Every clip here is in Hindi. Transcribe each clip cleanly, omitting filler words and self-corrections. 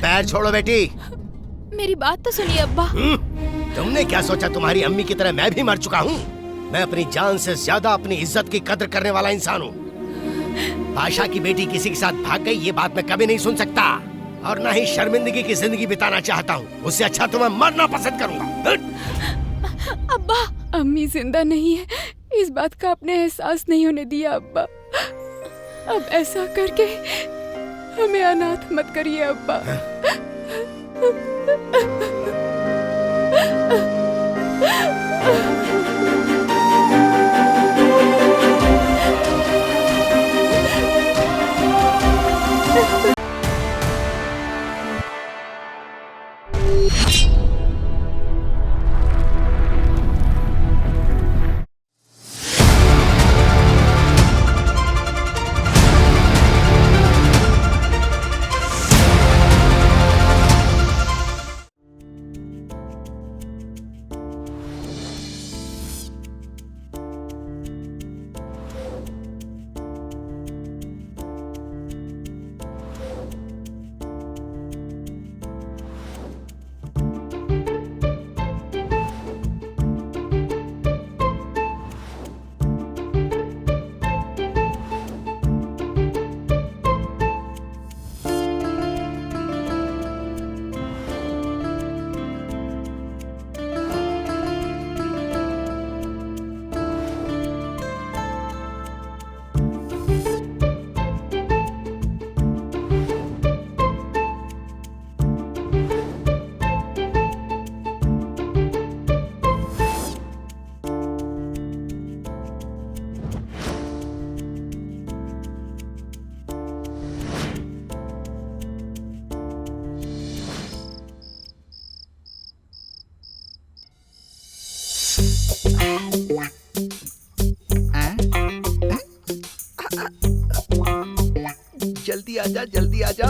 पैर छोड़ो बेटी। मेरी बात तो सुनिए अब्बा। तुमने क्या सोचा तुम्हारी अम्मी की तरह मैं भी मर चुका हूँ? मैं अपनी जान से ज्यादा अपनी इज्जत की कदर करने वाला इंसान हूँ। बादशाह की बेटी किसी के साथ भाग गई ये बात मैं कभी नहीं सुन सकता, और न ही शर्मिंदगी की जिंदगी बिताना चाहता हूँ। उससे अच्छा तो मैं मरना पसंद करूँगा। अब्बा, अम्मी जिंदा नहीं है इस बात का आपने एहसास नहीं होने दिया अब्बा। अब ऐसा करके हमें अनाथ मत करिए अब्बा। जल्दी आजा, जल्दी आजा।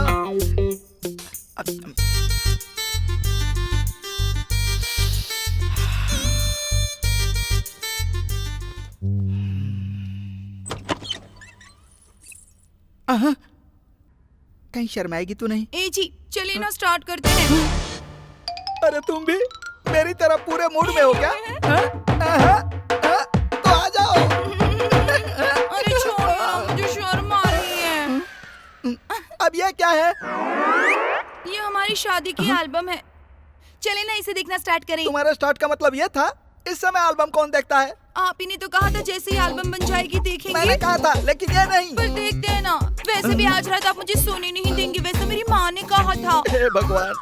कहीं शर्माएगी तो नहीं? ए जी चलिए ना स्टार्ट करते हैं। अरे तुम भी मेरी तरह पूरे मूड में हो क्या? तो आ जाओ। अरे छोड़ो ना, मुझे शर्म आ रही है। अब ये क्या है? ये हमारी शादी की एल्बम है। चले ना इसे देखना स्टार्ट करें। तुम्हारा स्टार्ट का मतलब ये था? इस समय एल्बम कौन देखता है? आप ही ने तो कहा था जैसे ही एल्बम बन जाएगी देखेंगे। मैंने कहा था, लेकिन ये नहीं। पर देखते हैं ना। वैसे भी आज रात आप मुझे सोने नहीं देंगे, वैसे मेरी माँ ने कहा था। हे भगवान,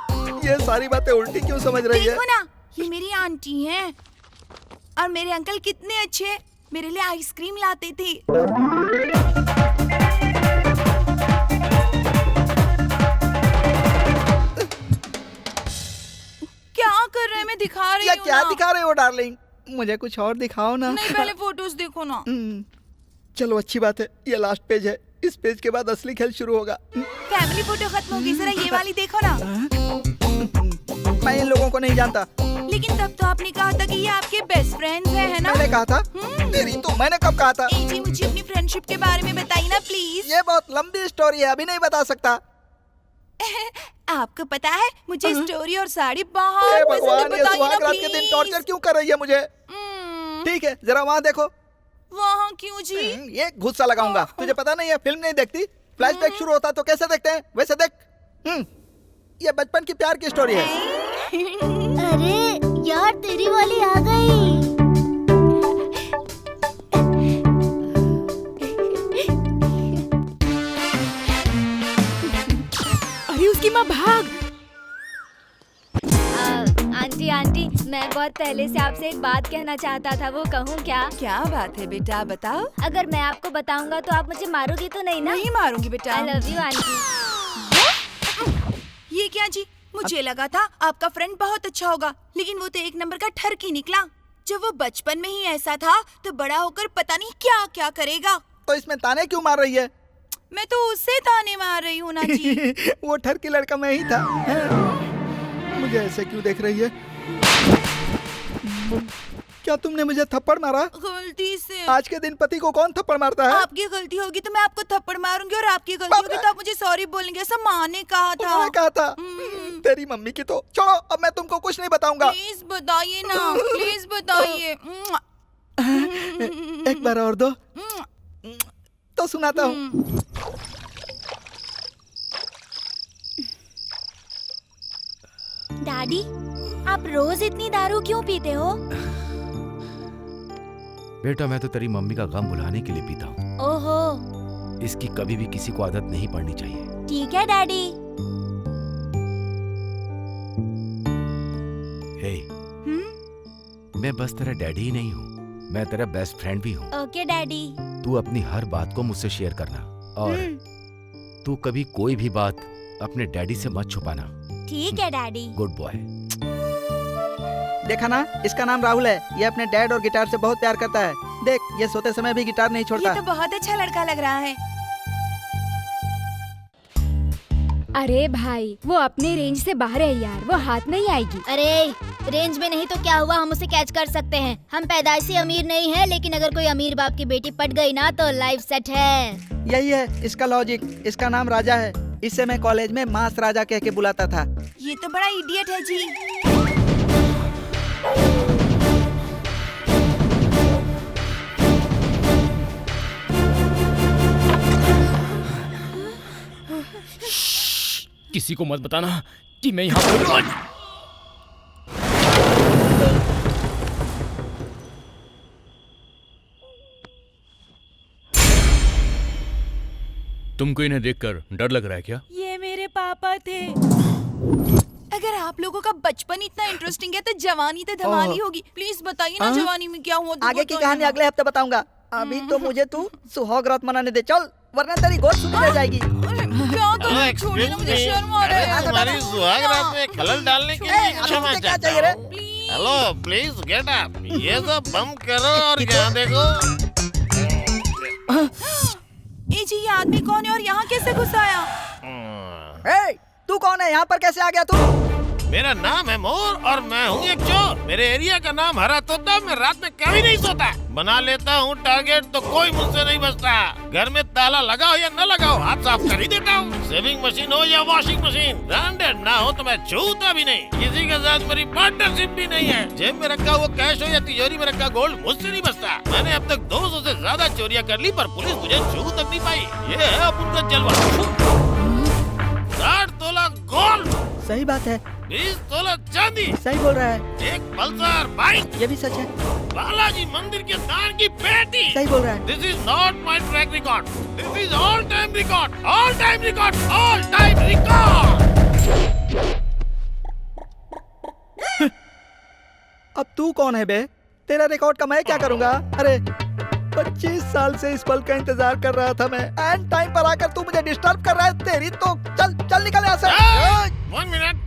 ये सारी बातें उल्टी क्यों समझ रही है? देखो ना, ये मेरी आंटी हैं और मेरे अंकल कितने अच्छे मेरे लिए आइसक्रीम लाते थे। क्या कर रहे हैं? मैं दिखा रही हूँ ना। क्या दिखा रहे हो डार्लिंग? मुझे कुछ और दिखाओ ना। नहीं, पहले फोटोज देखो ना। चलो अच्छी बात है, ये लास्ट पेज है। इस पेज के बाद असली खेल शुरू होगा। फैमिली फोटो खत्म होगी, जरा ये वाली देखो ना। मैं इन लोगों को नहीं जानता। लेकिन तब तो आपने कहा था कि ये आपके बेस्ट फ्रेंड्स हैं, है ना? मैंने कहा था? तेरी तो मैंने कब कहा था? जी मुझे अपनी फ्रेंडशिप के बारे में बताइए ना प्लीज। ये बहुत लंबी स्टोरी है, अभी नहीं बता सकता। आपको पता है मुझे स्टोरी और साड़ी बहुत पसंद है, भगवान, ये बताइए ना सुहाग रात के दिन टॉर्चर क्यों कर रही है मुझे? ठीक है, जरा वहाँ देखो। वहाँ क्यों जी? ये गुस्सा लगाऊंगा। तुझे पता नहीं है, फिल्म नहीं देखती? फ्लैशबैक शुरू होता तो कैसे देखते हैं, वैसे देख। ये बचपन की प्यार की स्टोरी है। अरे यार, तेरी वाली आ गई। अरे उसकी माँ भाग। आंटी, मैं बहुत पहले से आपसे एक बात कहना चाहता था, वो कहूँ क्या? क्या बात है बेटा, बताओ। अगर मैं आपको बताऊंगा तो आप मुझे मारोगी तो नहीं ना? नहीं मारूंगी बेटा। I love you aunty. ये क्या जी? मुझे लगा था आपका फ्रेंड बहुत अच्छा होगा, लेकिन वो तो एक नंबर का ठरकी निकला। जब वो बचपन में ही ऐसा था तो बड़ा होकर पता नहीं क्या क्या करेगा। तो इसमें ताने क्यों मार रही है? मैं तो उससे ताने मार रही हूँ ना जी। वो ठरकी लड़का मैं ही था। मुझे ऐसे क्यों देख रही है? क्या तुमने मुझे थप्पड़ मारा? गलती से। आज के दिन पति को कौन थप्पड़ मारता है? आपकी गलती होगी तो मैं आपको थप्पड़ मारूंगी, और आपकी गलती होगी तो आप मुझे सॉरी बोलेंगे, ऐसा माँ ने कहा था। उन्होंने कहा था? तेरी मम्मी की तो छोड़ो, अब मैं तुमको कुछ नहीं बताऊंगा। प्लीज बताइए ना, प्लीज बताइए। एक बार और दो तो सुनाता हूँ। डैडी, आप रोज इतनी दारू क्यों पीते हो? बेटा मैं तो तेरी मम्मी का गम भुलाने के लिए पीता हूँ। ओहो, इसकी कभी भी किसी को आदत नहीं पड़नी चाहिए। ठीक है डैडी। हे, मैं बस तेरा डैडी ही नहीं हूँ, मैं तेरा बेस्ट फ्रेंड भी हूँ। Okay daddy. तू अपनी हर बात को मुझसे शेयर करना और तू कभी कोई भी बात अपने डैडी से मत छुपाना। ठीक है डैडी। Good boy. देखा ना, इसका नाम राहुल है। ये अपने डैड और गिटार से बहुत प्यार करता है। देख, ये सोते समय भी गिटार नहीं छोड़ता। ये तो बहुत अच्छा लड़का लग रहा है। अरे भाई, वो अपने रेंज से बाहर है यार, वो हाथ नहीं आएगी। अरे रेंज में नहीं तो क्या हुआ, हम उसे कैच कर सकते हैं। हम पैदाइशी अमीर नहीं है, लेकिन अगर कोई अमीर बाप की बेटी पट गई ना तो लाइफ सेट है। यही है इसका लॉजिक। इसका नाम राजा है। इससे मैं कॉलेज में मास राजा कह के बुलाता था। ये तो बड़ा इडियट है जी। किसी को मत बताना कि मैं यहाँ पर। तुमको इन्हें देखकर डर लग रहा है क्या? ये मेरे पापा थे। अगर आप लोगों का बचपन इतना इंटरेस्टिंग है तो जवानी तो धमाली होगी। प्लीज बताइए ना, जवानी में क्या हुआ? आगे की कहानी अगले हफ्ते बताऊंगा। अभी तो मुझे तू सुहाग रात मनाने दे, चल, वरना तेरी गोद सूखी रह जाएगी। अरे क्या करूं, छोड़िए ना, मुझे शर्म आ रहा है। हमारी सुहाग रात में खलल डालने के लिए क्षमा क्या चाहता चाहिए रे? हूं। Hello, please get up. ये सब बंद करो और यहाँ देखो। ए जी, ये आदमी कौन है और यहाँ कैसे घुस आया? ए, तू कौन है? यहाँ पर कैसे आ गया तू? मेरा नाम है मोर और मैं हूँ एक चोर। मेरे एरिया का नाम हरा तोता। मैं रात में कभी नहीं सोता। बना लेता हूँ टारगेट तो कोई मुझसे नहीं बचता। घर में ताला लगाओ या न लगाओ, हाथ साफ कर ही देता हूँ। सेविंग मशीन हो या वॉशिंग मशीन, ब्रांडेड ना हो तो मैं छूता भी नहीं। किसी के साथ मेरी पार्टनरशिप भी नहीं है। जेब में रखा हुआ कैश हो या तिजोरी में रखा गोल्ड, मुझसे नहीं बचता। मैंने अब तक 200 से ज्यादा चोरियां कर ली, पर पुलिस मुझे छू तक नहीं पाई। ये है अब उनका जलवा। 60 तोला गोल्ड, सही बात है। 20 तोला चांदी, सही बोल रहा है। एक पल्सर बाइक, ये भी सच है। बालाजी मंदिर के दान की पेटी। सही बोल रहा है। This is not my track record, this is all time record, all time record, all time record. अब तू कौन है बे? तेरा रिकॉर्ड का मैं क्या करूंगा? अरे 25 साल से इस पल का इंतजार कर रहा था मैं। एंड टाइम पर आकर तू मुझे डिस्टर्ब कर रहा है। तेरी तो चल चल निकल यहाँ से। 1 मिनट।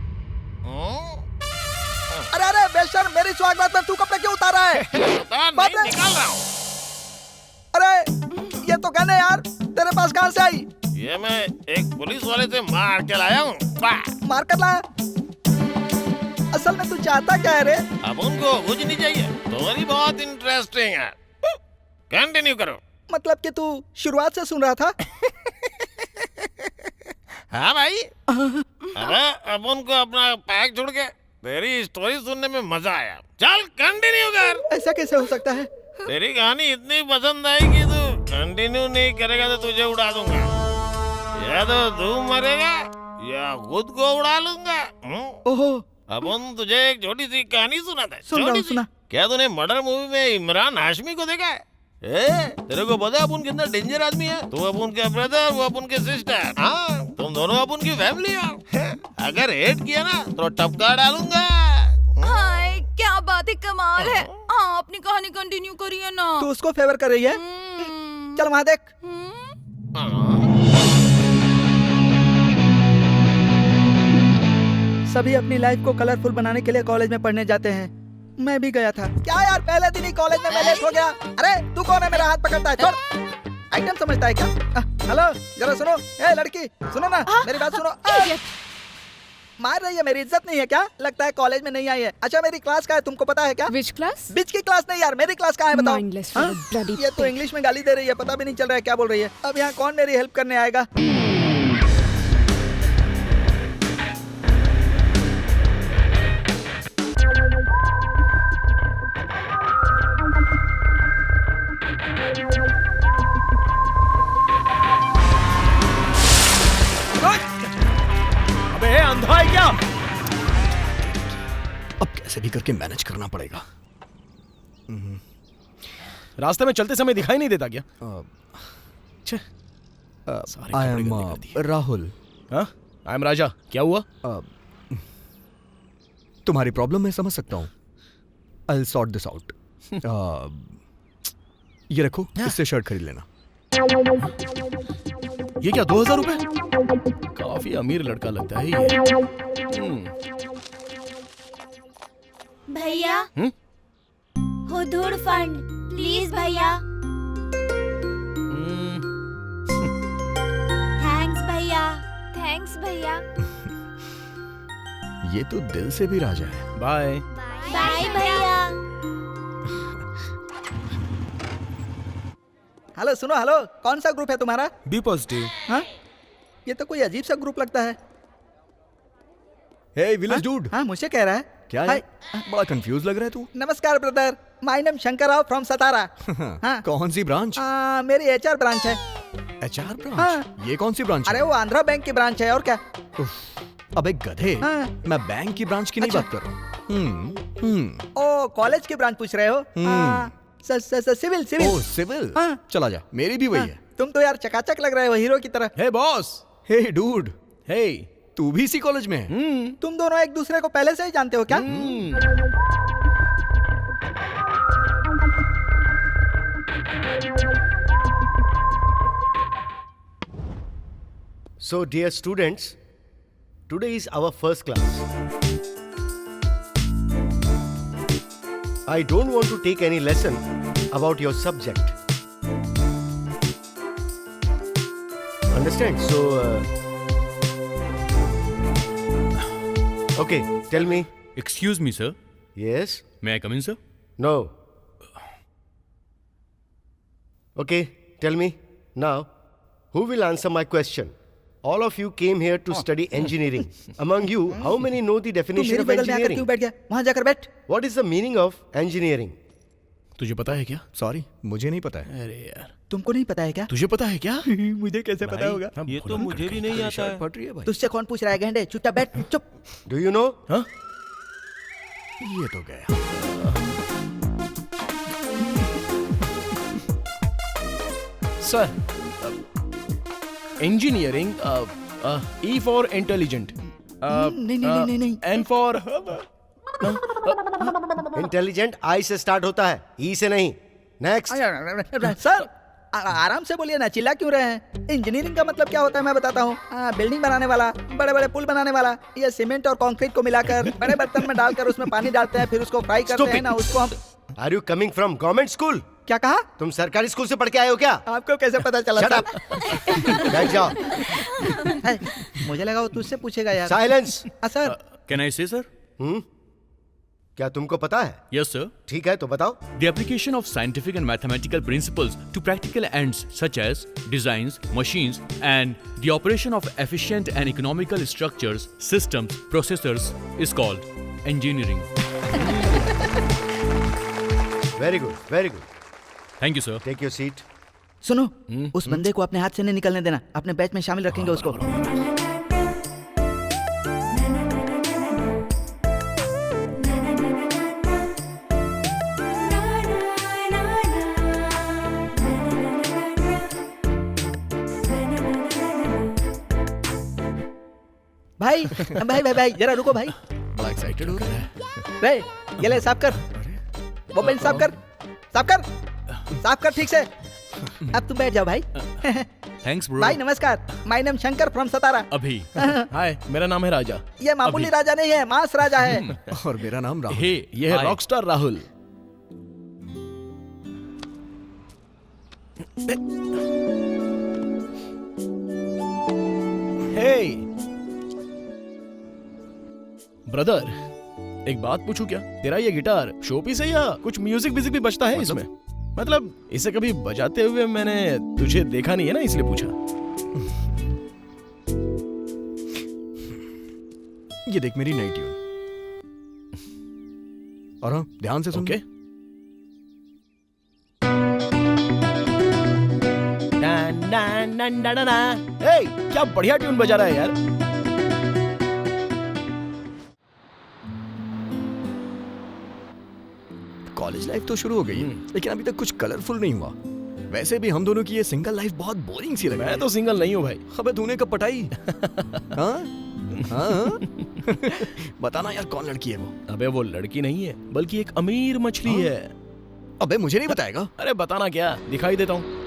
अरे अरे बेशर्म, मेरी स्वागत में तू कपड़े क्यों उतार रहा है? बाप रे। निकाल रहा हूँ। अरे ये तो गन है यार, तेरे पास कहाँ से आई? ये मैं एक पुलिस वाले से मार के लाया हूँ। मार कर लाया? असल में तू चाहता क्या है रे? अब उनको कुछ नहीं चाहिए। तुम्हारी बहुत इंटरेस्टिंग है, कंटिन्यू करो। मतलब कि तू शुरुआत से सुन रहा था? हाँ भाई। अब उनको अपना पैक छोड़ के तेरी स्टोरी सुनने में मजा आया। चल कंटिन्यू कर। ऐसा कैसे हो सकता है? तेरी कहानी इतनी पसंद आई कि तू कंटिन्यू नहीं करेगा तो तुझे उड़ा दूंगा। या तो तू मरेगा या खुद को उड़ा लूंगा। ओहो, अब उन तुझे एक छोटी सी कहानी सुनाता है। सुन रहा हूँ, छोटी सी। सुना। क्या तूने मर्डर मूवी में इमरान हाशमी को देखा है? तेरे को पता है अपुन कितना डेंजर आदमी है? तू अपुन के ब्रदर, वो अपुन के सिस्टर। हाँ, तुम दोनों अपुन की फैमिली हो। अगर हेट किया ना तो टपका डालूंगा। हाय, क्या बात है, कमाल है। हाँ, अपनी कहानी कंटिन्यू करिए ना। तू उसको फेवर कर रही है? चल वहाँ देख। सभी अपनी लाइफ को कलरफुल बनाने के लिए कॉलेज में पढ़ने जाते हैं। मैं भी गया था। क्या यार, पहले दिन ही कॉलेज में मैं लेट हो गया। अरे तू कौन है, मेरा हाथ पकड़ता है? छोड़। आइटम समझता है क्या? हेलो, जरा सुनो। ए लड़की, सुनो ना, मेरी बात सुनो। मार रही है, मेरी इज्जत नहीं है क्या? लगता है कॉलेज में नहीं आई है। अच्छा, मेरी क्लास का है, तुमको पता है क्या? Which class? बीच की क्लास नहीं यार, मेरी क्लास कहाँ है बताओ? Mindless हाँ? bloody ये तो इंग्लिश में गाली दे रही है, पता भी नहीं चल रहा है क्या बोल रही है। अब यहाँ कौन मेरी हेल्प करने आएगा? अंधा है क्या? अब कैसे भी करके मैनेज करना पड़ेगा। रास्ते में चलते समय दिखाई नहीं देता क्या? छे, आई एम राहुल। हाँ, आई एम राजा। क्या हुआ? तुम्हारी प्रॉब्लम मैं समझ सकता हूँ। I'll sort this out. ये रखो, इससे शर्ट खरीद लेना। ये क्या 2000 रुपए? काफी अमीर लड़का लगता है ये। भैया हुदूर फंड प्लीज भैया। थैंक्स भैया। थैंक्स भैया। ये तो दिल से भी राजा है। बाय बाय भैया। हेलो सुनो, हेलो, कौन सा ग्रुप है तुम्हारा? B positive. हाँ, ये तो कोई अजीब सा ग्रुप लगता है। Hey village dude. हाँ, मुझे कह रहा है। क्या हाय। है? बड़ा कंफ्यूज लग रहा है तू। नमस्कार brother, my name Shankar Rao from Satara. हाँ। कौन सी ब्रांच? मेरी एचआर ब्रांच है। HR branch? हाँ। ये कौन सी ब्रांच? अरे वो आंध्रा बैंक की ब्रांच है, और क्या। अबे गधे, हाँ। मैं बैंक की ब्रांच की नहीं बात कर रहा हूँ। ओ कॉलेज की ब्रांच पूछ रहे हो? Civil civil. Oh civil. हाँ। चला जा, मेरी भी वही है। तुम तो यार चकाचक लग रहे हो, हीरो की तरह। हे बॉस। हे डूड, हे, तू भी इसी कॉलेज में है? तुम दोनों एक दूसरे को पहले से ही जानते हो क्या? So, dear students, today is our first class. I don't want to take any lesson about your subject. Understand? So, okay, tell me. Excuse me sir, Yes? may I come in, sir? No. Okay, tell me. Now, who will answer my question? All of you came here to study engineering. Among you, how many know the तुम definition मेरे of बगल में आकर क्यों engineering? बैठ गया? वहाँ जाकर बैठ। What is the meaning of engineering? तुझे पता है क्या? सॉरी, मुझे नहीं पता है। अरे यार, तुमको नहीं पता है क्या? तुझे पता है क्या? मुझे कैसे पता होगा? ये तो मुझे भी नहीं आता है। पट रही है भाई। तुझसे कौन पूछ रहा है गेंडे? चुपचाप बैठ, चुप। Do you know? हाँ? ये तो गया। Sir, engineering, E for intelligent, नहीं। N फॉर Intelligent I से start होता है, E से नहीं. Next. सर, आराम से बोलिए ना, चिल्ला क्यों रहे हैं? इंजीनियरिंग का मतलब क्या होता है मैं बताता हूँ। बिल्डिंग बनाने वाला, बड़े बड़े पुल बनाने वाला। ये सीमेंट और कंक्रीट को मिलाकर बड़े बर्तन में डालकर उसमें पानी डालते हैं, फिर उसको फ्राई करते हैं ना, उसको हम। Are you coming from government school? क्या कहा? तुम सरकारी स्कूल से पढ़ के आए हो क्या? आपको कैसे पता चला? Shut up. बैठ जाओ. है, मुझे लगा वो तुझसे पूछेगा यार। Silence. सर, कैन आई से सर? क्या तुमको पता है? Yes sir. ठीक है, तो बताओ. The application of scientific and mathematical principles to practical ends such as designs, machines, and the operation of efficient and economical structures, systems, processors is called engineering. Very good, very good. Thank you, sir. Take your seat. सुनो, उस बंदे को अपने हाथ से नहीं निकलने देना, अपने बैच में शामिल रखेंगे उसको। भाई भाई भाई भाई जरा रुको भाई। बड़ा एक्साइटेड हो रहा है। रे, ये ले साफ कर, वो बेंच साफ कर, साफ कर, साफ कर ठीक से। अब तुम बैठ जाओ भाई। Thanks, bro. भाई नमस्कार, माय नेम शंकर फ्रॉम सतारा। अभी. हाय, मेरा नाम है राजा. ये मामूली राजा नहीं है, मास राजा है। और मेरा नाम राहुल। हे, ये है रॉकस्टार राहुल. हे ब्रदर, एक बात पूछूं क्या? तेरा ये गिटार शोपीस है या कुछ म्यूजिक भी बजता है इसमें? मतलब इसे कभी बजाते हुए मैंने तुझे देखा नहीं है ना, इसलिए पूछा. ये देख मेरी नई ट्यून। और हाँ, ध्यान से सुन। ओके. क्या बढ़िया ट्यून बजा रहा है यार. कॉलेज लाइफ तो शुरू हो गई है, लेकिन अभी तक कुछ कलरफुल नहीं हुआ। वैसे भी हम दोनों की ये सिंगल लाइफ बहुत बोरिंग सी लगी। मैं तो सिंगल नहीं हूँ भाई। अबे तूने कब पटाई? हाँ? हाँ? बताना यार कौन लड़की है वो? अबे वो लड़की नहीं है, बल्कि एक अमीर मछली है। अबे मुझे नहीं बताएगा? अरे बताना क्या, दिखाई देता हूँ।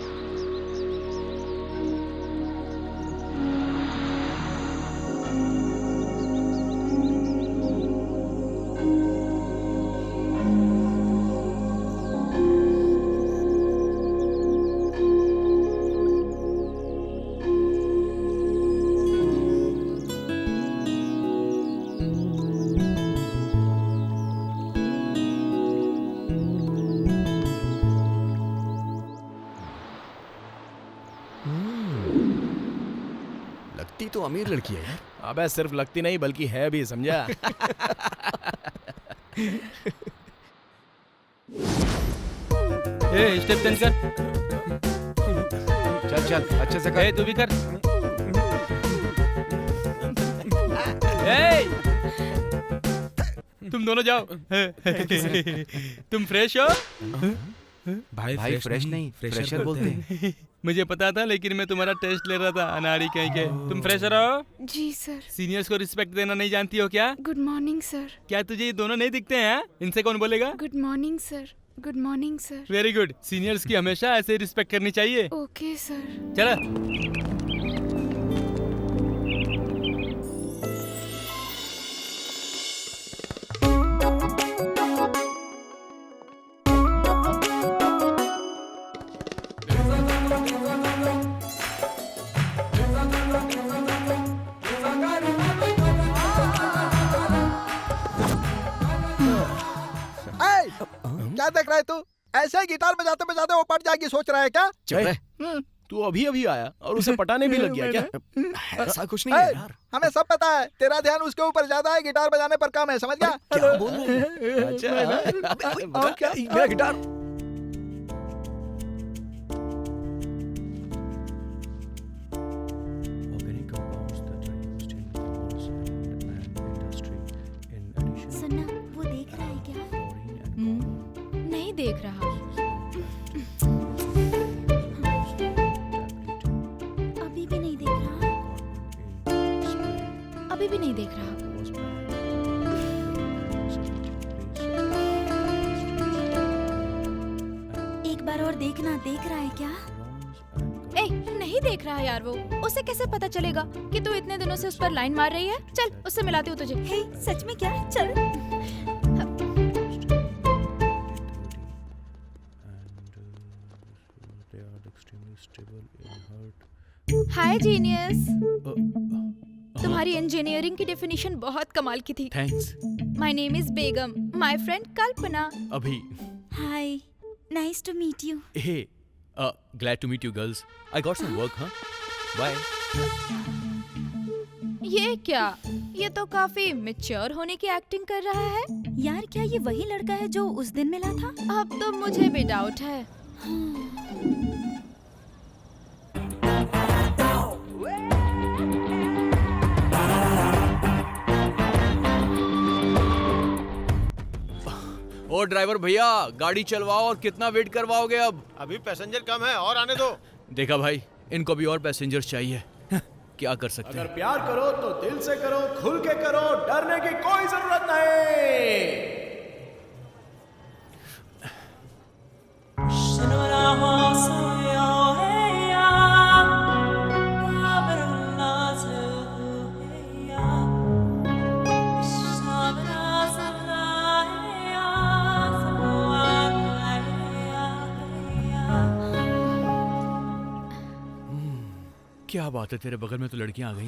लगती तो अमीर लड़की है यार। अबे सिर्फ लगती नहीं बल्कि है भी, समझा? ए स्टेप चेंज कर। चल चल अच्छे से कर। ए तू भी कर। ए तुम दोनों जाओ। तुम फ्रेश हो? भाई फ्रेश नहीं, फ्रेशर बोलते हैं। मुझे पता था, लेकिन मैं तुम्हारा टेस्ट ले रहा था अनाड़ी कहीं के। तुम फ्रेशर हो? जी सर। सीनियर्स को रिस्पेक्ट देना नहीं जानती हो क्या? Good morning sir. क्या तुझे ये दोनों नहीं दिखते हैं? इनसे कौन बोलेगा? Good morning sir. Good morning sir. Very good. Seniors की हमेशा ऐसे रिस्पेक्ट करनी चाहिए। Okay sir. चलो। क्या देख रहा है तू? ऐसे ही गिटार बजाते बजाते वो पट जाएगी सोच रहा है क्या? तू अभी अभी आया और उसे पटाने भी लग गया क्या? ऐसा कुछ नहीं है यार। हमें सब पता है, तेरा ध्यान उसके ऊपर ज्यादा है, गिटार बजाने पर कम है, समझ गया? क्या बोल रहे हैं? अच्छा क्या? मेरा गिटार। सुनना, वो देख रहा है क्या? नहीं देख रहा। अभी भी नहीं देख रहा। अभी भी नहीं देख रहा। एक बार और देखना, देख रहा है क्या? ए, नहीं देख रहा यार वो। उसे कैसे पता चलेगा कि तू इतने दिनों से उस पर लाइन मार रही है? चल उससे मिलाती हूँ तुझे। हे, सच में क्या? चल। Hi genius. तुम्हारी इंजीनियरिंग की डेफिनेशन बहुत कमाल की थी। Thanks. My name is Begum, my friend Kalpana. अभी hi, nice to meet you. Hey glad to meet you girls. I got some work. हाँ बाय। ये क्या? ये तो काफी मैच्योर होने की एक्टिंग कर रहा है। यार क्या ये वही लड़का है जो उस दिन मिला था? अब तो मुझे भी डाउट है। ओ ड्राइवर भैया, गाड़ी चलवाओ और कितना वेट करवाओगे अब? अभी पैसेंजर कम है और आने दो। देखा भाई, इनको भी और पैसेंजर्स चाहिए। क्या कर सकते अगर हैं? प्यार करो तो दिल से करो, खुल के करो, डरने की कोई जरूरत नहीं। क्या बात है, तेरे बगल में तो लड़कियां आ गई।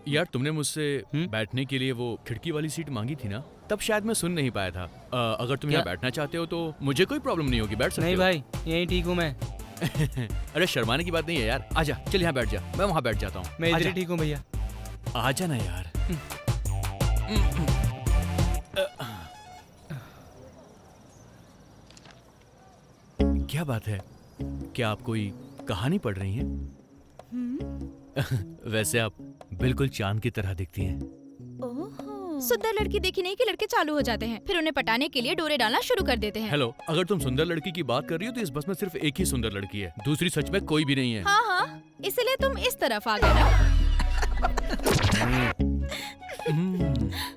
यार तुमने मुझसे बैठने के लिए वो खिड़की वाली सीट मांगी थी ना, तब शायद मैं सुन नहीं पाया था। अगर तुम यहाँ बैठना चाहते हो तो मुझे कोई प्रॉब्लम नहीं होगी, बैठ सकते हो। नहीं भाई, यहीं ठीक हूँ मैं। अरे शर्माने की बात नहीं है यार, आजा चल यहाँ बैठ जा, मैं वहाँ बैठ जाता हूँ। मैं इधर ही ठीक हूँ भैया। आजा ना यार। क्या बात है, क्या आप कोई कहानी पढ़ रही हैं? वैसे आप बिल्कुल चांद की तरह दिखती हैं। सुंदर लड़की देखी नहीं कि लड़के चालू हो जाते हैं, फिर उन्हें पटाने के लिए डोरे डालना शुरू कर देते हैं। हेलो, अगर तुम सुंदर लड़की की बात कर रही हो तो इस बस में सिर्फ एक ही सुंदर लड़की है, दूसरी सच में कोई भी नहीं है। हाँ हाँ, इसलिए तुम इस तरफ आ गए ना।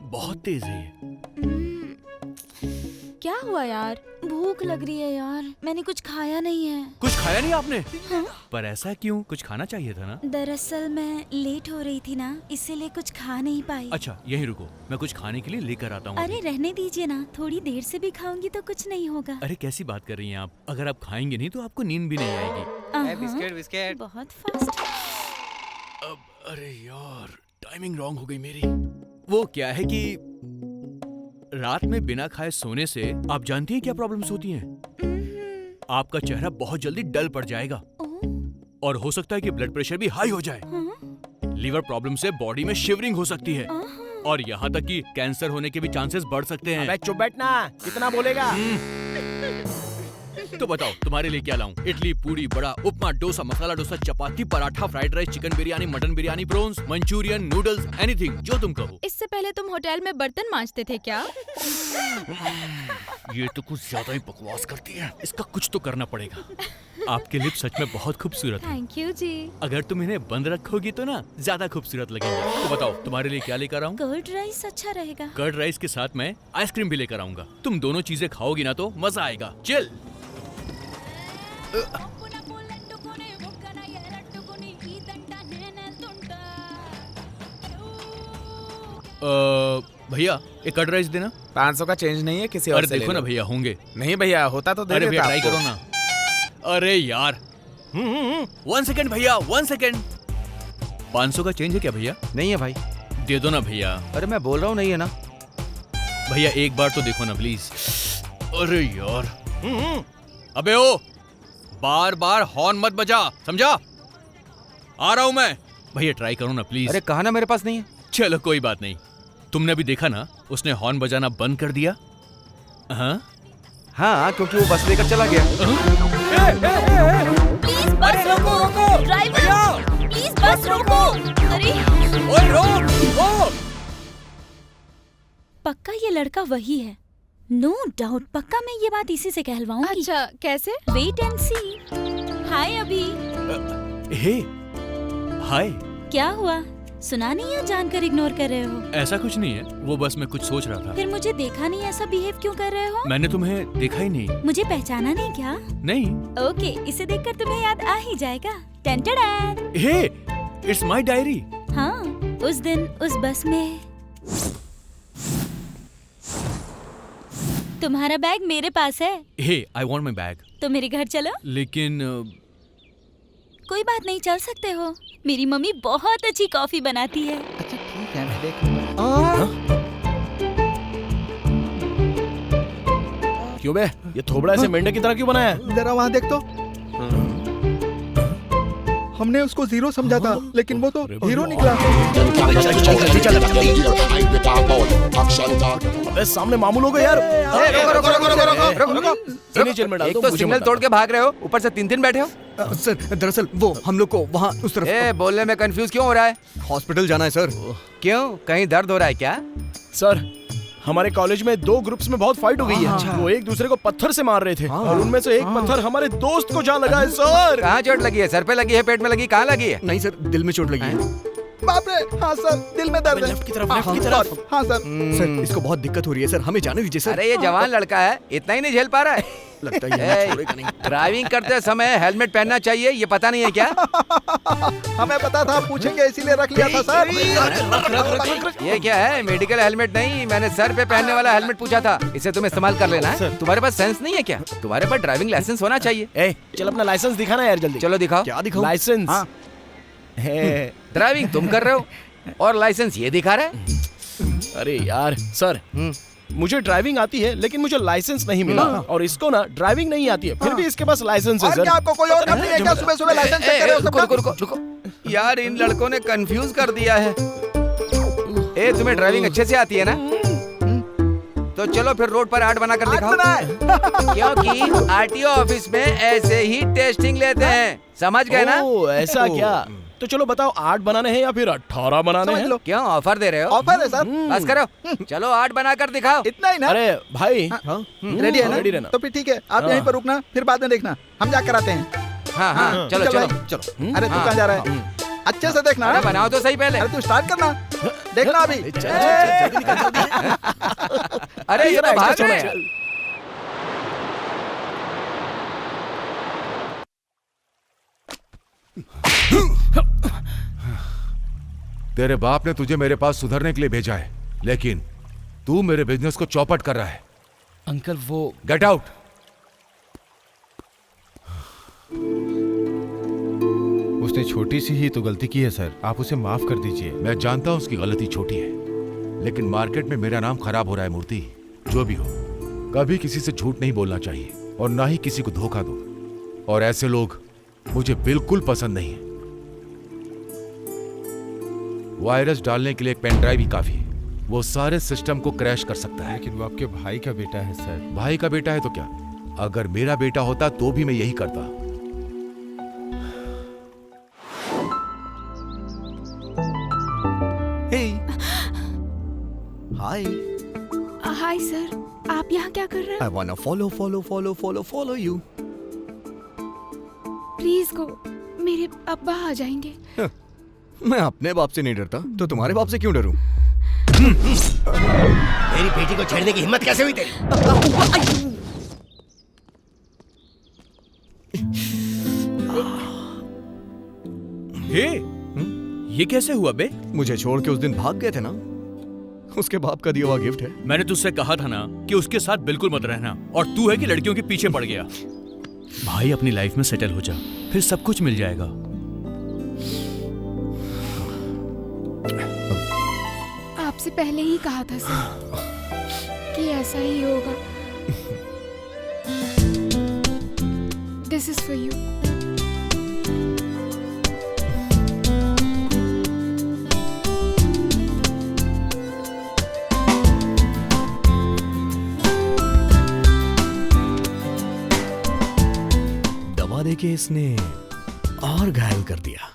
बहुत तेज है ये। क्या हुआ यार? भूख लग रही है यार, मैंने कुछ खाया नहीं है। कुछ खाया नहीं आपने? हाँ? पर ऐसा क्यों? कुछ खाना चाहिए था ना। दरअसल मैं लेट हो रही थी ना, इसीलिए कुछ खा नहीं पाई। अच्छा यहीं रुको, मैं कुछ खाने के लिए लेकर आता हूँ। अरे रहने दीजिए ना, थोड़ी देर से भी खाऊंगी तो कुछ नहीं होगा। अरे कैसी बात कर रही हैं आप? अगर आप खाएंगे नहीं तो आपको नींद भी नहीं आएगी। Biscuit biscuit. बहुत फास्ट। अब अरे यार, टाइमिंग रॉन्ग हो गई मेरी। वो क्या है कि रात में बिना खाए सोने से आप जानती हैं क्या प्रॉब्लम्स होती हैं? आपका चेहरा बहुत जल्दी डल पड़ जाएगा और हो सकता है कि ब्लड प्रेशर भी हाई हो जाए। लीवर प्रॉब्लम से बॉडी में शिवरिंग हो सकती है और यहाँ तक कि कैंसर होने के भी चांसेस बढ़ सकते हैं। अबे चुप बैठना, कितना बोलेगा? तो बताओ तुम्हारे लिए क्या लाऊं? Idli, puri, vada, upma, dosa, masala dosa, chapati, paratha, fried rice, chicken biryani, mutton biryani, prawns, Manchurian, noodles, anything जो तुम कहो। इससे पहले तुम होटल में बर्तन मांजते थे क्या? ये तो कुछ ज्यादा ही बकवास करती है, इसका कुछ तो करना पड़ेगा। आपके लिप सच में बहुत खूबसूरत हैं। थैंक यू जी। अगर तुम इन्हें बंद रखोगी तो ना ज्यादा खूबसूरत लगेंगे। तो बताओ तुम्हारे लिए क्या लेकर आऊं? कर्ड राइस अच्छा रहेगा। कर्ड राइस के साथ मैं आइसक्रीम भी लेकर आऊंगा। तुम दोनों चीजें खाओगी ना तो मजा आएगा। चल। भैया एक कर्ड राइस देना। 500 का चेंज नहीं है, किसी और अरे से देखो ले ना लो। भैया होंगे। नहीं भैया, होता तो दे अरे भैया देता ट्राई आपको। करो ना। अरे यार 1 सेकंड भैया, 1 सेकंड। 500 का चेंज है क्या भैया? नहीं है भाई। दे दो ना भैया। अरे मैं बोल रहा हूँ नहीं है ना। भैया एक बार तो देखो ना प्लीज। अरे यार अबे ओ, बार बार हॉर्न मत बजा, समझा? आ रहा हूं मैं। भैया ट्राई करो ना प्लीज। अरे कहा ना मेरे पास नहीं है। चलो कोई बात नहीं। तुमने अभी देखा ना उसने हॉर्न बजाना बंद कर दिया। हाँ क्योंकि वो बस लेकर चला गया। प्लीज बस रोको, ड्राइवर प्लीज बस रोको। अरे रोक। पक्का ये लड़का वही है, नो डाउट। पक्का मैं ये बात इसी से कहलवाऊंगी। अच्छा कैसे? वेट एंड सी। हाय अभी। हे हाय। क्या हुआ, सुना नहीं या जानकर इग्नोर कर रहे हो? ऐसा कुछ नहीं है, वो बस मैं कुछ सोच रहा था। फिर मुझे देखा नहीं, ऐसा बिहेव क्यों कर रहे हो? मैंने तुम्हें देखा ही नहीं। मुझे पहचाना नहीं क्या? नहीं। ओके, इसे देखकर तुम्हें याद आ ही जाएगा। टन-टन-टन। Hey, it's my diary. हाँ, उस दिन उस बस में तुम्हारा बैग मेरे पास है। हे, आई वांट माय बैग। तो मेरे घर चलो। लेकिन कोई बात नहीं, चल सकते हो। मेरी मम्मी बहुत अच्छी कॉफी बनाती है। अच्छा ठीक है, मैं देख लूंगा। क्यों बे, ये थोबड़ा ऐसे मेंढक की तरह क्यों बनाया है? जरा वहाँ देख तो। हमने उसको जीरो समझा था, लेकिन वो तो हीरो निकला। अबे सामने मामूल हो गया यार। एक तो सिग्नल तोड़ के भाग रहे हो, ऊपर से 3 बैठे हो। सर दरअसल वो हम लोग को वहाँ उस तरफ। बोलने में कंफ्यूज क्यों हो रहा है? हॉस्पिटल जाना है सर। क्यों, कहीं दर्द हो रहा है क्या? सर हमारे कॉलेज में 2 ग्रुप्स में बहुत फाइट हो गई है। वो एक दूसरे को पत्थर से मार रहे थे और उनमें से एक पत्थर हमारे दोस्त को जा लगा है सर। कहाँ चोट लगी है? सर पे लगी है, पेट में लगी, कहाँ लगी है? नहीं सर, दिल में चोट लगी है। बाप रे, हाँ सर, दिल में दर्द है। लेफ्ट की तरफ, लेफ्ट की तरफ। हाँ सर। सर इसको बहुत दिक्कत हो रही है सर, हमें जाने दीजिए सर। अरे ये जवान लड़का है, इतना ही नहीं झेल पा रहा है। लगता है ये छोड़ेगा नहीं। ड्राइविंग करते समय हेलमेट पहनना चाहिए, ये पता नहीं है क्या? हमें पता था पूछेंगे, इसीलिए रख लिया था सर। ये क्या है? मेडिकल हेलमेट नहीं, मैंने सर पे पहनने वाला हेलमेट पूछा था। इसे तुम इस्तेमाल कर लेना है। तुम्हारे पास सेंस नहीं है क्या? तुम्हारे पास ड्राइविंग लाइसेंस होना चाहिए। चल अपना लाइसेंस दिखाना यार जल्दी। चलो दिखाओ। क्या दिखाऊं? लाइसेंस। ड्राइविंग तुम कर रहे हो और लाइसेंस ये दिखा रहा है। अरे यार सर, मुझे ड्राइविंग आती है लेकिन मुझे लाइसेंस नहीं मिला, और इसको ना ड्राइविंग नहीं आती है, फिर भी इसके पास लाइसेंस है और सर। क्या आपको कोई और काम नहीं है क्या? सुबह सुबह लाइसेंस चेक कर रहे हो सबका? रुको। यार इन लड़कों ने कंफ्यूज कर दिया है। तुम्हें ड्राइविंग अच्छे से आती है ना? तो चलो फिर रोड पर आर्ट बनाकर दिखाओ। क्योंकि आरटीओ ऑफिस में ऐसे ही टेस्टिंग लेते हैं, समझ गए ना? ओह, ऐसा क्या? तो चलो बताओ, 8 बनाने हैं या फिर 18 बनाने हैं? क्यों ऑफर दे रहे हो? ऑफर है सर। बस करो, चलो 8 बनाकर दिखाओ। इतना ही ना? अरे भाई, रेडी है ना? रेडी रहना। तो फिर ठीक है, आप यहीं पर रुकना, फिर बाद में देखना, हम जाकर आते हैं। हाँ हाँ, चलो चलो चलो। अरे तू कहाँ जा रहा है? अच्छे से देखना। अरे बनाओ तो सही पहले। अरे तू स्टार्ट करना, देखना अभी। अरे ये तो भाग रहे हैं। तेरे बाप ने तुझे मेरे पास सुधरने के लिए भेजा है, लेकिन तू मेरे बिजनेस को चौपट कर रहा है। अंकल वो गेट आउट। उसने छोटी सी ही तो गलती की है सर, आप उसे माफ कर दीजिए। मैं जानता हूं उसकी गलती छोटी है, लेकिन मार्केट में मेरा नाम खराब हो रहा है। मूर्ति, जो भी हो, कभी किसी से झूठ नहीं बोलना चाहिए और ना ही किसी को धोखा दो, और ऐसे लोग मुझे बिल्कुल पसंद नहीं है। वायरस डालने के लिए एक पेन ड्राइव ही काफी है, वो सारे सिस्टम को क्रैश कर सकता है। लेकिन वो आपके भाई का बेटा है सर। भाई का बेटा है तो क्या? अगर मेरा बेटा होता तो भी मैं यही करता। हाय हाय सर, आप यहाँ क्या कर रहे हैं? I want follow follow follow follow follow you. Please go, मेरे अब्बा आ जाएंगे। मैं अपने बाप से नहीं डरता तो तुम्हारे बाप से क्यों डरूं? मेरी बेटी को छेड़ने की हिम्मत कैसे हुई तेरी? ये कैसे हुआ बे? मुझे छोड़ के उस दिन भाग गए थे ना, उसके बाप का दिया हुआ गिफ्ट है। मैंने तुझसे कहा था ना कि उसके साथ बिल्कुल मत रहना, और तू है कि लड़कियों के पीछे पड़ गया। भाई अपनी लाइफ में सेटल हो जा, फिर सब कुछ मिल जाएगा। आपसे पहले ही कहा था सर कि ऐसा ही होगा। This is for you. दवा देके इसने और घायल कर दिया।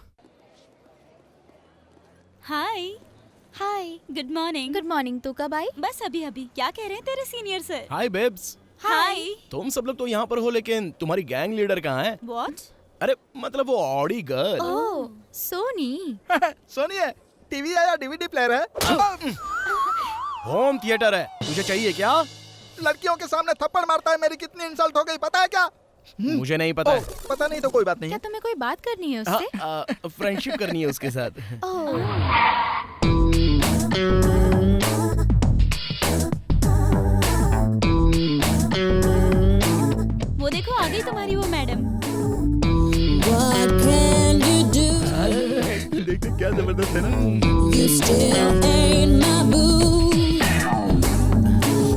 हाय हाय, गुड मॉर्निंग। Good morning. तू कब आई? बस अभी अभी। क्या कह रहे हैं तेरे सीनियर सर? हाय बेब्स। हाय। तुम सब लोग तो यहाँ पर हो, लेकिन तुम्हारी गैंग लीडर कहाँ है? व्हाट? अरे मतलब वो ऑडी गर्ल। ओह, सोनी। सोनी है, टीवी है या डीवीडी प्लेयर है? होम थिएटर है, तुझे चाहिए क्या? लड़कियों के सामने थप्पड़ मारता है, मेरी कितनी इंसल्ट हो गई पता है क्या? मुझे नहीं पता है। पता नहीं तो कोई बात नहीं। क्या तुम्हें कोई बात करनी है उससे? फ्रेंडशिप करनी है उसके साथ। वो देखो आ गई तुम्हारी वो मैडम। देखते क्या जबरदस्त है ना। You still ain't my boo.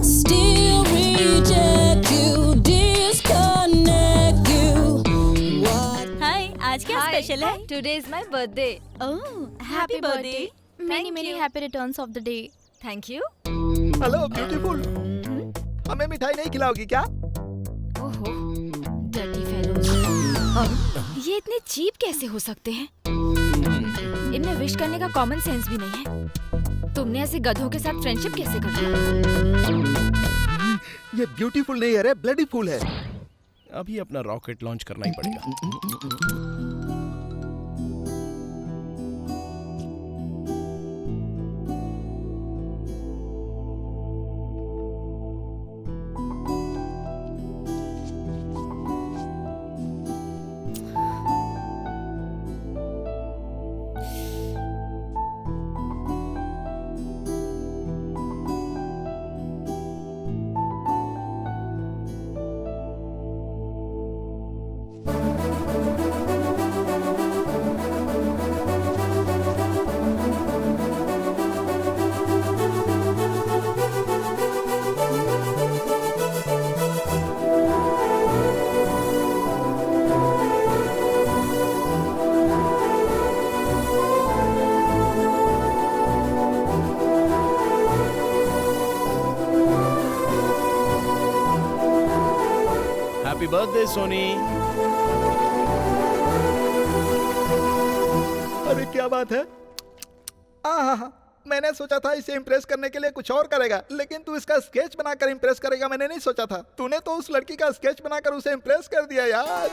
Still reject you, disconnect you. हाय, आज क्या स्पेशल है? Today is my birthday. Oh, happy birthday. Many happy returns of the day. Thank you. Hello beautiful, हमें मिठाई नहीं खिलाओगी क्या? ओहो, डर्टी फेलोज। ये इतने चीप कैसे हो सकते हैं? इनमें विश करने का कॉमन सेंस भी नहीं है। तुमने ऐसे गधों के साथ फ्रेंडशिप कैसे कर ली? ये ब्यूटीफुल नहीं है रे, ब्लडी फुल है। अभी अपना रॉकेट लॉन्च करना ही पड़ेगा। नमस्ते सोनी। अरे क्या बात है। मैंने सोचा था इसे इम्प्रेस करने के लिए कुछ और करेगा, लेकिन तू इसका स्केच बनाकर इम्प्रेस करेगा मैंने नहीं सोचा था। तूने तो उस लड़की का स्केच बनाकर उसे इम्प्रेस कर दिया यार।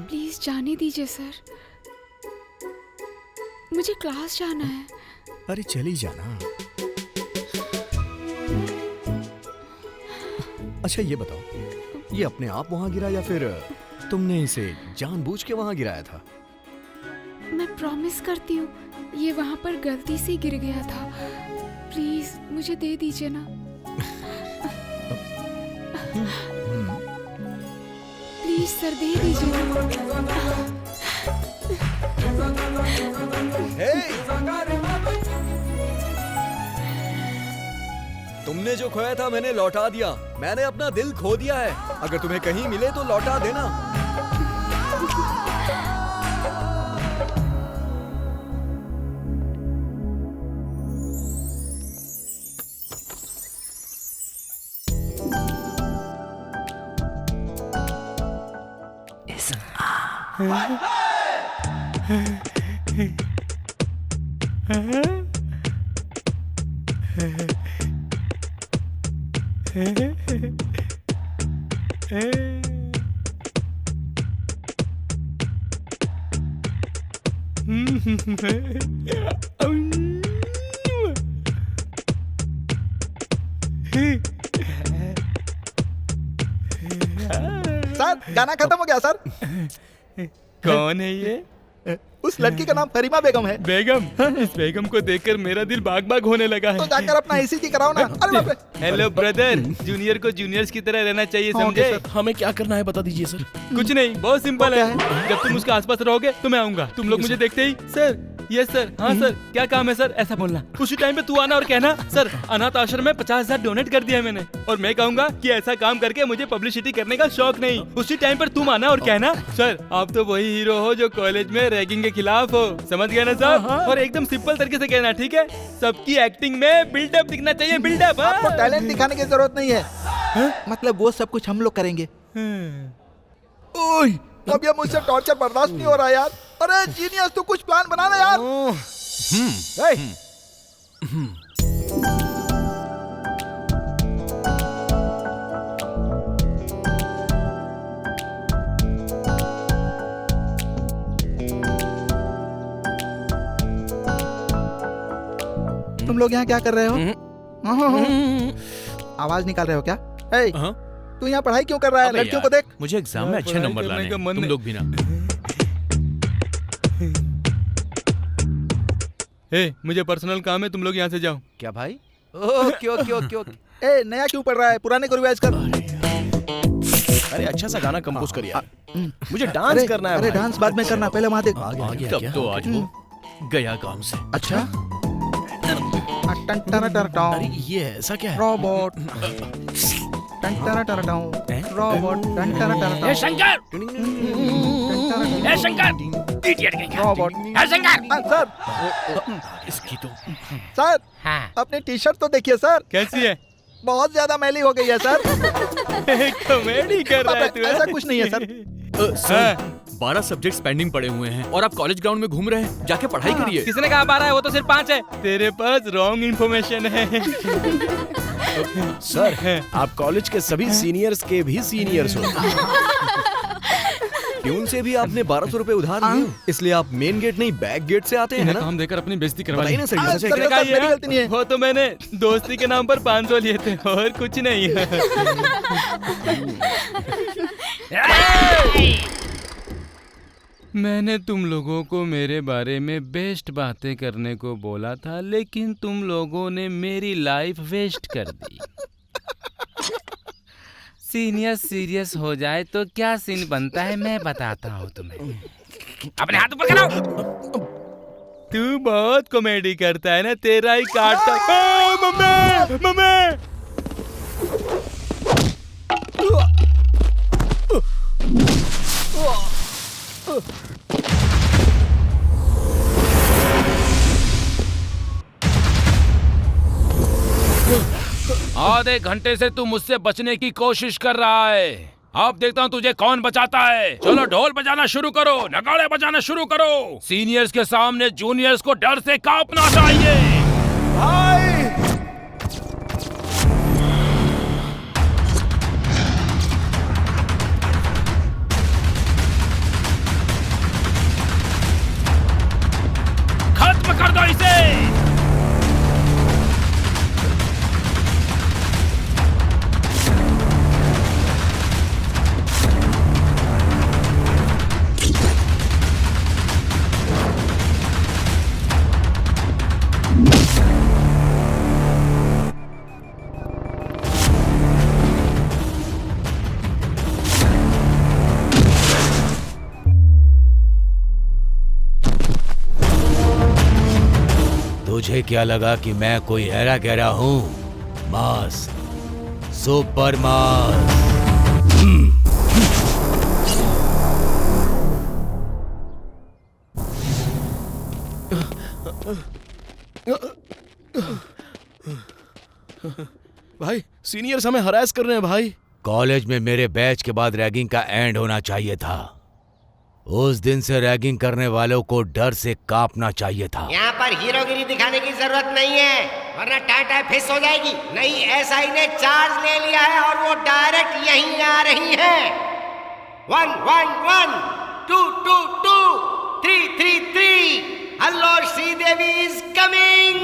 प्लीज जाने दीजिए सर, मुझे क्लास जाना है। अरे चली जाना। अच्छा ये बताओ, ये अपने आप वहां गिरा या फिर तुमने इसे जानबूझ के वहां गिराया था? मैं प्रॉमिस करती हूँ ये वहाँ पर गलती से गिर गया था। प्लीज मुझे दे दीजिए ना। प्लीज सर दे दीजिए ना। तुमने जो खोया था मैंने लौटा दिया। मैंने अपना दिल खो दिया है। अगर तुम्हें कहीं मिले तो लौटा देना। सर गाना खत्म हो गया सर। कौन है ये? उस लड़की का नाम फरीमा बेगम है। बेगम? इस बेगम को देखकर मेरा दिल बाग बाग होने लगा है। तो जाकर अपना ईसीजी कराओ ना। अरे बाप रे। हेलो ब्रदर, जूनियर को जूनियर्स की तरह रहना चाहिए, समझे? हमें क्या करना है बता दीजिए सर। कुछ नहीं, बहुत सिंपल है। जब तुम उसके आसपास रहोगे तो मैं आऊंगा। तुम लोग मुझे देखते ही सर, यस सर, हाँ सर, क्या काम है सर, ऐसा बोलना। उसी टाइम पे तू आना और कहना सर अनाथ आश्रम में 50,000 डोनेट कर दिया है मैंने। और मैं कहूंगा कि ऐसा काम करके मुझे पब्लिसिटी करने का शौक नहीं। उसी टाइम पर तुम आना और कहना सर आप तो वही हीरो हो जो कॉलेज में रैगिंग के खिलाफ हो। समझ गया ना साहब? और एकदम सिंपल तरीके से कहना, ठीक है? सबकी एक्टिंग में बिल्डअप दिखना चाहिए, बिल्डअप। आपको टैलेंट दिखाने की जरूरत नहीं है। मतलब वो सब कुछ हम लोग करेंगे। ओए, अब ये मुझसे टॉर्चर बर्दाश्त नहीं हो रहा यार। अरे जीनियस, तू कुछ प्लान बना ना यार। तुम लोग यहाँ क्या कर रहे हो? आवाज निकाल रहे हो क्या? तू यहाँ पढ़ाई क्यों कर रहा है? लड़कियों को देख। मुझे एग्जाम में अच्छे नंबर लाने हैं, तुम लोग भी ना। मुझे पर्सनल काम है, तुम लोग यहाँ से जाओ। क्या भाई? Okay okay okay okay. ए नया क्यों पढ़ रहा है? पुराने को रिवाइज कर। अरे अच्छा सा गाना कंपोज कर यार। मुझे डांस करना है। अरे डांस बाद में करना, पहले वहाँ देख। तब तो आज वो गया काम से। अच्छा। अरे ये ऐसा क्या है? रोबोट। रोबोट। ए शंकर! ए शंकर! इडियट कहीं रोबोट। ए शंकर! सर। इसकी तो सर अपनी टी शर्ट तो देखिए सर। कैसी है? बहुत ज्यादा मैली हो गई है सर। कॉमेडी कर रहा है तू? ऐसा कुछ नहीं है सर। सर 12 सब्जेक्ट्स पेंडिंग पड़े हुए हैं और आप कॉलेज ग्राउंड में घूम रहे हैं। जाके पढ़ाई करिए। किसने कहा 12 है? वो तो सिर्फ 5 है। तेरे पास रॉन्ग इन्फॉर्मेशन है। सर, आप कॉलेज के सभी सीनियर्स के भी सीनियर्स हो। प्यून से भी आपने 1200 रुपए उधार लिए, इसलिए आप मेन गेट नहीं बैक गेट से आते हैं ना? काम देकर अपनी बेइज्जती करवा बताइए ना सर, ये सच है मेरी क्या? गलती नहीं है। वो तो मैंने दोस्ती के नाम पर 500 लिए थे और कुछ नहीं है। मैंने तुम लोगों को मेरे बारे में बेस्ट बातें करने को बोला था, लेकिन तुम लोगों ने मेरी लाइफ वेस्ट कर दी। सीनियर सीरियस हो जाए तो क्या सीन बनता है मैं बताता हूँ तुम्हें। अपने हाथ ऊपर करो। तू बहुत कॉमेडी करता है ना, तेरा ही काटता। मम्मी मम्मी आधे घंटे से तू मुझसे बचने की कोशिश कर रहा है। अब देखता हूँ तुझे कौन बचाता है। चलो ढोल बजाना शुरू करो, नगाड़े बजाना शुरू करो। सीनियर्स के सामने जूनियर्स को डर से कांपना चाहिए। खत्म कर दो इसे। तुझे क्या लगा कि मैं कोई हेरा गहरा हूँ? मास, सुपर मास। भाई, सीनियर्स हमें हरास कर रहे हैं भाई। कॉलेज में मेरे बैच के बाद रैगिंग का एंड होना चाहिए था। उस दिन से रैगिंग करने वालों को डर से कांपना चाहिए था। यहाँ पर हीरोगिरी दिखाने की जरूरत नहीं है, वरना टाटा फिस हो जाएगी। नहीं, एसआई ने चार्ज ले लिया है और वो डायरेक्ट यहीं आ रही है। 1 1 1 2 2 2 3 3 3। Hello Sridevi is coming.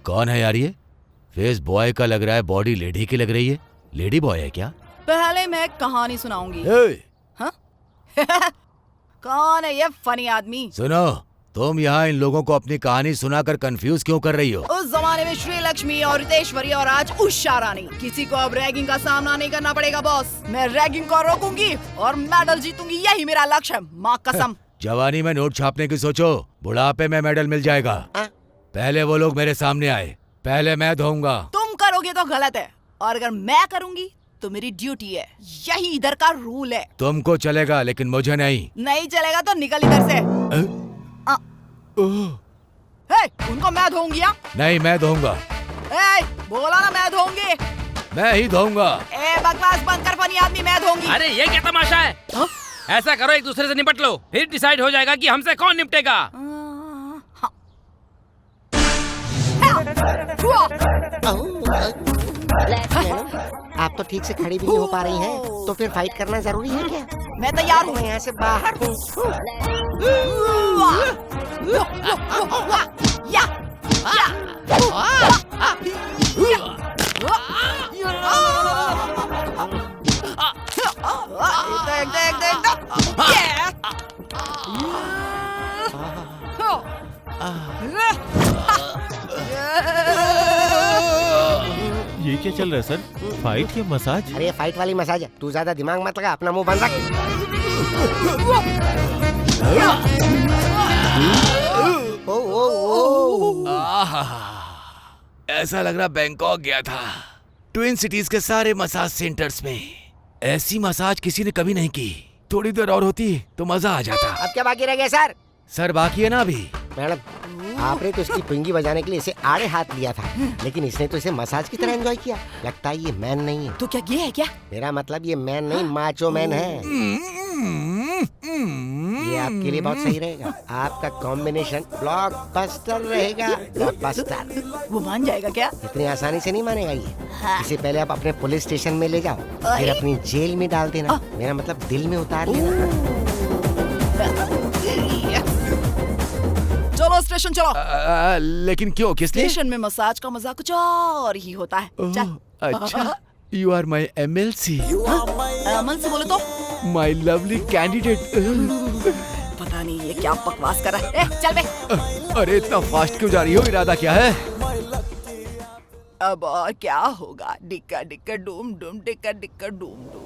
कौन है यार ये? फेस बॉय का लग रहा है, बॉडी लेडी की लग रही है। लेडी बॉय है क्या? पहले मैं कहानी सुनाऊंगी। हाँ? कौन है ये फनी आदमी? सुनो, तुम यहाँ इन लोगों को अपनी कहानी सुनाकर कंफ्यूज क्यों कर रही हो? उस जमाने में श्री लक्ष्मी और रितेश्वरी और आज उषा रानी। किसी को अब रैगिंग का सामना नहीं करना पड़ेगा बॉस। मैं रैगिंग को रोकूंगी और मेडल जीतूंगी, यही मेरा लक्ष्य है। माँ कसम। जवानी में नोट छापने की सोचो, बुढ़ापे में मेडल मिल जाएगा। पहले वो लोग मेरे सामने आए, पहले मैं धोऊंगा। तुम करोगे तो गलत है, और अगर मैं करूंगी तो मेरी ड्यूटी है। यही इधर का रूल है। तुमको चलेगा लेकिन मुझे नहीं। नहीं चलेगा तो निकल इधर से। उनको मैं धोऊंगी। नहीं, मैं धोऊंगा। बोला ना मैं धोऊंगी। मैं ही धोऊंगा। बकवास बंद कर फनी आदमी, मैं धोऊंगी। अरे ये क्या तमाशा है? ऐसा करो, एक दूसरे से निपट लो, फिर डिसाइड हो जाएगा कि हमसे कौन निपटेगा। आप तो ठीक से खड़ी भी नहीं हो पा रही हैं, तो फिर फाइट करना जरूरी है क्या? मैं तैयार हूँ। मैं यहाँ से बाहर हूँ। ये क्या चल रहा है सर? फाइट या मसाज? अरे फाइट वाली मसाज है, तू ज्यादा दिमाग मत लगा, अपना मुंह बंद रख। ऐसा लग रहा बैंकॉक गया था। ट्विन सिटीज के सारे मसाज सेंटर्स में ऐसी मसाज किसी ने कभी नहीं की। थोड़ी देर और होती तो मजा आ जाता। अब क्या बाकी रह गया सर? सर बाकी है ना अभी। मैडम आपने तो इसकी पिंगी बजाने के लिए इसे आड़े हाथ लिया था, लेकिन इसने तो इसे मसाज की तरह एंजॉय किया। लगता है ये मैन नहीं है। तो क्या ये है क्या? मेरा मतलब ये मैन नहीं, माचो मैन है। ये आपके लिए बहुत सही रहेगा। आपका कॉम्बिनेशन ब्लॉकबस्टर रहेगा। ब्लॉकबस्टर। वो मान जाएगा क्या? इतनी आसानी से नहीं मानेगा ये। इसे पहले आप अपने पुलिस स्टेशन में ले जाओ, फिर अपनी जेल में डाल देना। मेरा मतलब दिल में उतार लेना। चलो स्टेशन चलो। लेकिन क्यों, किस लिए? स्टेशन में मसाज का मजा कुछ और ही होता है। चल। अच्छा, you are my MLC। MLC बोले तो? My lovely candidate. पता नहीं ये क्या बकवास कर रहा है। चल बे। अरे इतना फास्ट क्यों जा रही हो? इरादा क्या है? अब और क्या होगा? डिक्का डिक्का डूम डूम, डिक्का डिक्का डूम डूम।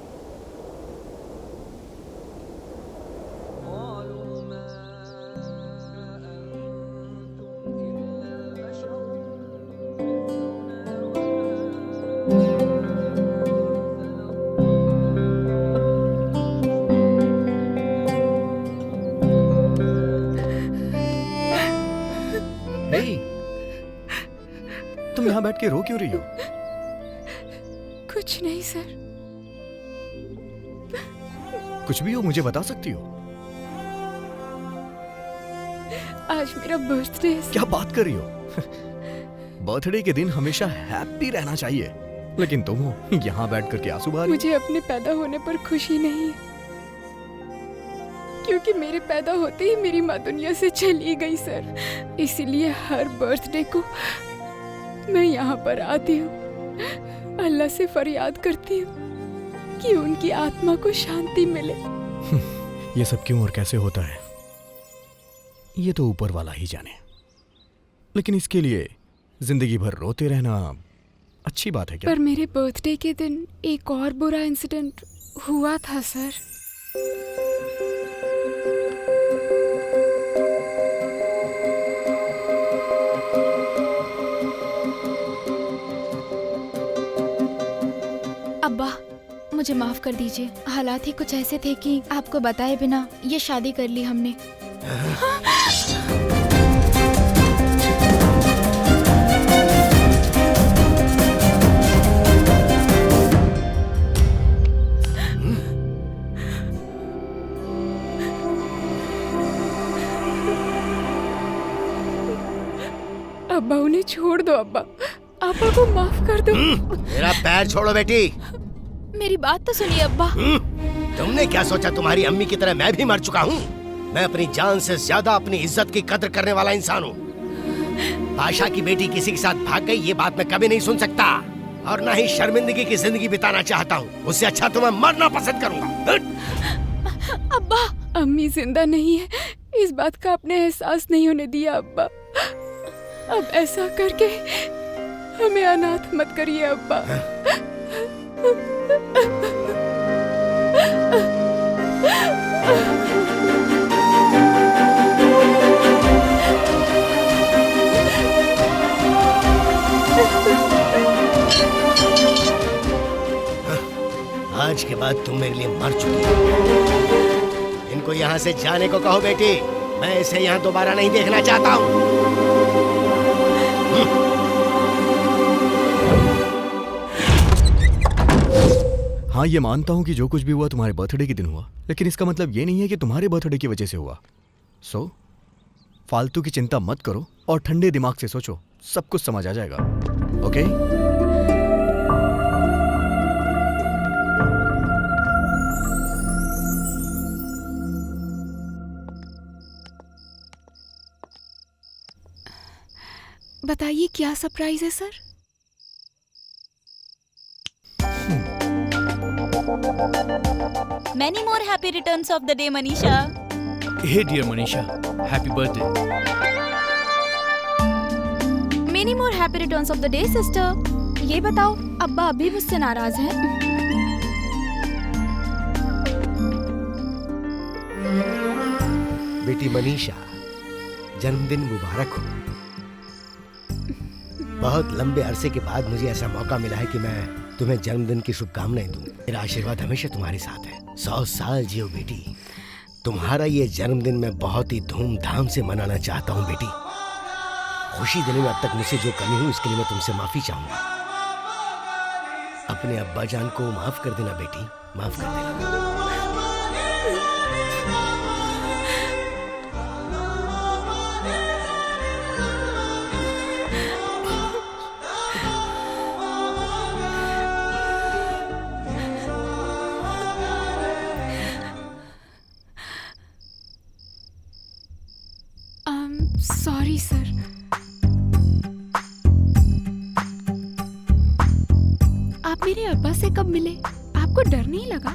तुम यहाँ बैठ के रो क्यों रही हो? कुछ नहीं सर। कुछ भी हो मुझे बता सकती हो। आज मेरा बर्थडे है। क्या बात कर रही हो? बर्थडे के दिन हमेशा हैप्पी रहना चाहिए, लेकिन तुम हो यहाँ बैठ करके आंसू बहा रही हो। मुझे अपने पैदा होने पर खुशी नहीं है, क्योंकि मेरे पैदा होते ही मेरी माँ दुनिया से चली गई सर। इसीलिए हर बर्थडे को मैं यहाँ पर आती हूँ, अल्लाह से फरियाद करती हूँ कि उनकी आत्मा को शांति मिले। ये सब क्यों और कैसे होता है ये तो ऊपर वाला ही जाने, लेकिन इसके लिए जिंदगी भर रोते रहना अच्छी बात है क्या? पर मेरे बर्थडे के दिन एक और बुरा इंसिडेंट हुआ था सर। अब्बा मुझे माफ कर दीजिए, हालात ही कुछ ऐसे थे कि आपको बताए बिना ये शादी कर ली हमने। अब्बा उन्हें छोड़ दो अब्बा, अब्बा को माफ कर दो। मेरा पैर छोड़ो बेटी। मेरी बात तो सुनिए अब्बा। तुमने क्या सोचा तुम्हारी अम्मी की तरह मैं भी मर चुका हूँ? मैं अपनी जान से ज्यादा अपनी इज्जत की कदर करने वाला इंसान हूँ। पाशा की बेटी किसी के साथ भाग गई ये बात मैं कभी नहीं सुन सकता, और न ही शर्मिंदगी की जिंदगी बिताना चाहता हूँ। उससे अच्छा तो मैं मरना पसंद करूँगा। अब्बा अम्मी जिंदा नहीं है, इस बात का आपने एहसास नहीं होने दिया अब्बा। अब ऐसा करके हमें अनाथ मत करिए अब्बा। आज के बाद तुम मेरे लिए मर चुकी हो। इनको यहाँ से जाने को कहो बेटी, मैं इसे यहाँ दोबारा नहीं देखना चाहता हूँ। हाँ ये मानता हूँ कि जो कुछ भी हुआ तुम्हारे बर्थडे के दिन हुआ, लेकिन इसका मतलब ये नहीं है कि तुम्हारे बर्थडे की वजह से हुआ। सो फालतू की चिंता मत करो और ठंडे दिमाग से सोचो, सब कुछ समझ आ जाएगा। ओके? बताइए क्या सरप्राइज है sir? Many more happy returns of the day, Manisha. Hey dear Manisha, happy birthday. Many more happy returns of the day, sister. ये बताओ, अब्बा अभी मुझसे नाराज हैं? बेटी मनीषा, जन्मदिन मुबारक हो। बहुत लंबे अरसे के बाद मुझे ऐसा मौका मिला है कि मैं तुम्हें जन्मदिन की शुभकामनाएं दूं। मेरा आशीर्वाद हमेशा तुम्हारे साथ है। 100 साल जियो बेटी। तुम्हारा ये जन्मदिन मैं बहुत ही धूमधाम से मनाना चाहता हूँ बेटी। खुशी देने में अब तक मुझसे जो कमी हुई इसके लिए मैं तुमसे माफी चाहूंगा। अपने अब्बा जान को माफ कर देना बेटी, माफ कर देना। Sorry sir. आप मेरे अब्बा से कब मिले? आपको डर नहीं लगा?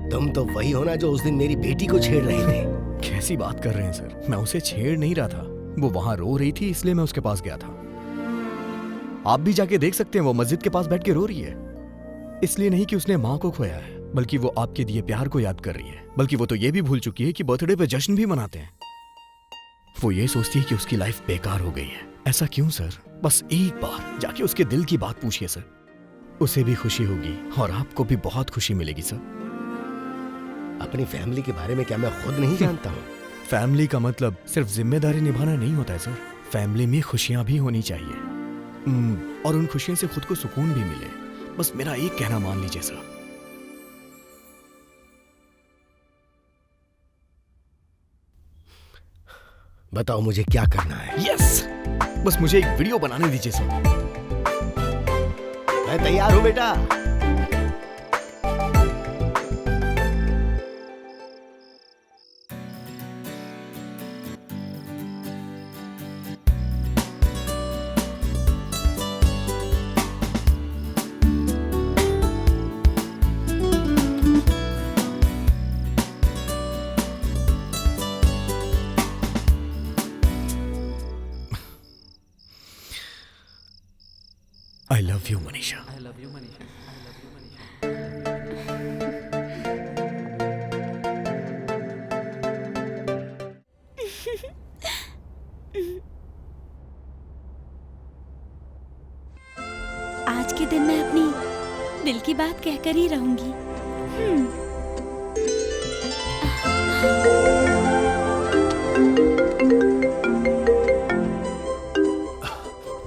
तुम तो वही हो ना जो उस दिन मेरी बेटी को छेड़ रहे थे। कैसी बात कर रहे हैं सर, मैं उसे छेड़ नहीं रहा था। वो वहां रो रही थी इसलिए मैं उसके पास गया था। आप भी जाके देख सकते हैं, वो मस्जिद के पास बैठ के रो रही है। इसलिए नहीं कि उसने माँ को खोया है, बल्कि वो आपके दिए प्यार को याद कर रही है। बल्कि वो तो ये भी भूल चुकी है कि बर्थडे पे जश्न भी मनाते हैं। वो ये सोचती है कि उसकी लाइफ बेकार हो गई है। ऐसा क्यों सर? बस एक बार जाके उसके दिल की बात पूछिए सर, उसे भी खुशी होगी और आपको भी बहुत खुशी मिलेगी सर। अपनी फैमिली के बारे में क्या मैं खुद नहीं जानता हूँ? फैमिली का मतलब सिर्फ जिम्मेदारी निभाना नहीं होता है सर। फैमिली में खुशियां भी होनी चाहिए, और उन खुशियों से खुद को सुकून भी मिले। बस मेरा एक कहना मान लीजिए सर। बताओ मुझे क्या करना है? यस, बस मुझे एक वीडियो बनाने दीजिए सर। मैं तैयार हूं बेटा। I love you, Manisha. I love you, Manisha. आज के दिन मैं अपनी दिल की बात कहकर ही रहूंगी।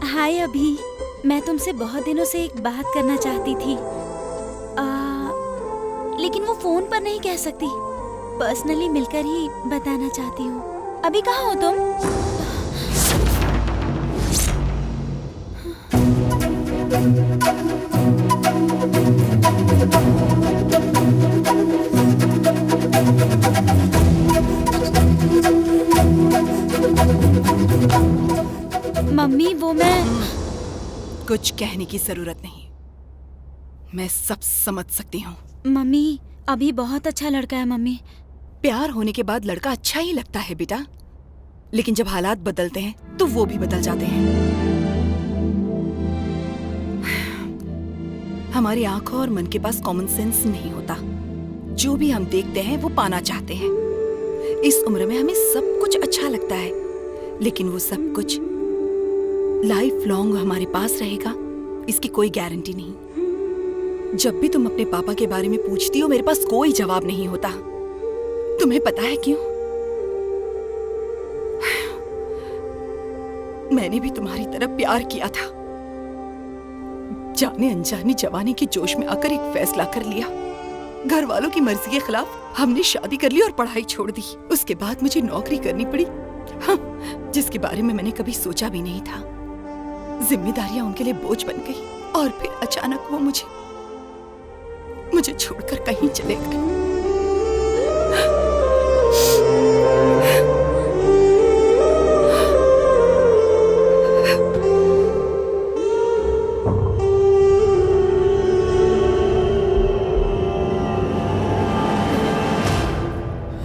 हाय अभी, मैं तुमसे बहुत दिनों से एक बात करना चाहती थी, लेकिन वो फोन पर नहीं कह सकती। पर्सनली मिलकर ही बताना चाहती हूँ। अभी कहाँ हो तुम? मम्मी, वो मैं कुछ कहने की जरूरत नहीं, मैं सब समझ सकती हूँ। मम्मी, अभी बहुत अच्छा लड़का है मम्मी। प्यार होने के बाद लड़का अच्छा ही लगता है बेटा, लेकिन जब हालात बदलते हैं तो वो भी बदल जाते हैं। हमारी आंखों और मन के पास कॉमन सेंस नहीं होता। जो भी हम देखते हैं वो पाना चाहते हैं। इस उम्र में हमें सब कुछ अच्छा लगता है, लेकिन वो सब कुछ लाइफ लॉन्ग हमारे पास रहेगा इसकी कोई गारंटी नहीं। जब भी तुम अपने पापा के बारे में पूछती हो मेरे पास कोई जवाब नहीं होता। तुम्हें पता है क्यों? मैंने भी तुम्हारी तरह प्यार किया था। जाने अनजाने जवानी के जोश में आकर एक फैसला कर लिया। घर वालों की मर्जी के खिलाफ हमने शादी कर ली और पढ़ाई छोड़ दी। उसके बाद मुझे नौकरी करनी पड़ी, हाँ, जिसके बारे में मैंने कभी सोचा भी नहीं था। जिम्मेदारियां उनके लिए बोझ बन गई और फिर अचानक वो मुझे छोड़कर कहीं चले गए।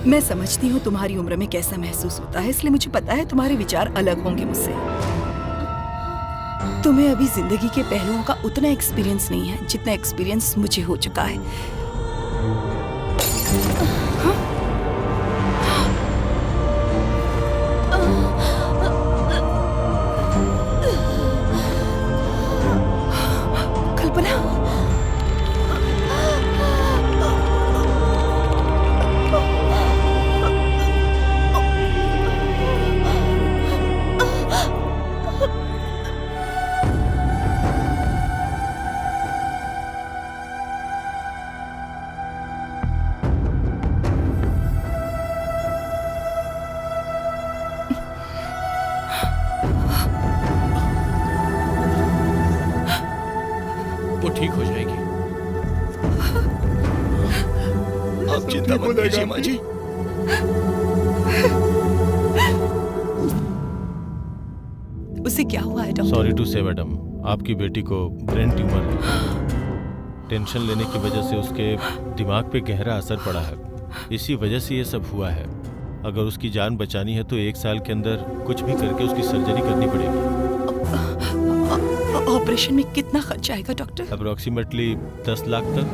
मैं समझती हूँ तुम्हारी उम्र में कैसा महसूस होता है, इसलिए मुझे पता है तुम्हारे विचार अलग होंगे मुझसे। तुम्हें अभी जिंदगी के पहलुओं का उतना एक्सपीरियंस नहीं है जितना एक्सपीरियंस मुझे हो चुका है। आप चिंता मत कीजिए माँ जी। उसे क्या हुआ है डॉक्टर? सॉरी टू से मैडम, आपकी बेटी को ब्रेन ट्यूमर है। टेंशन लेने की वजह से उसके दिमाग पे गहरा असर पड़ा है, इसी वजह से ये सब हुआ है। अगर उसकी जान बचानी है तो 1 साल के अंदर कुछ भी करके उसकी सर्जरी करनी पड़ेगी। ऑपरेशन में कितना खर्च आएगा डॉक्टर? अप्रोक्सीमेटली 10 लाख तक।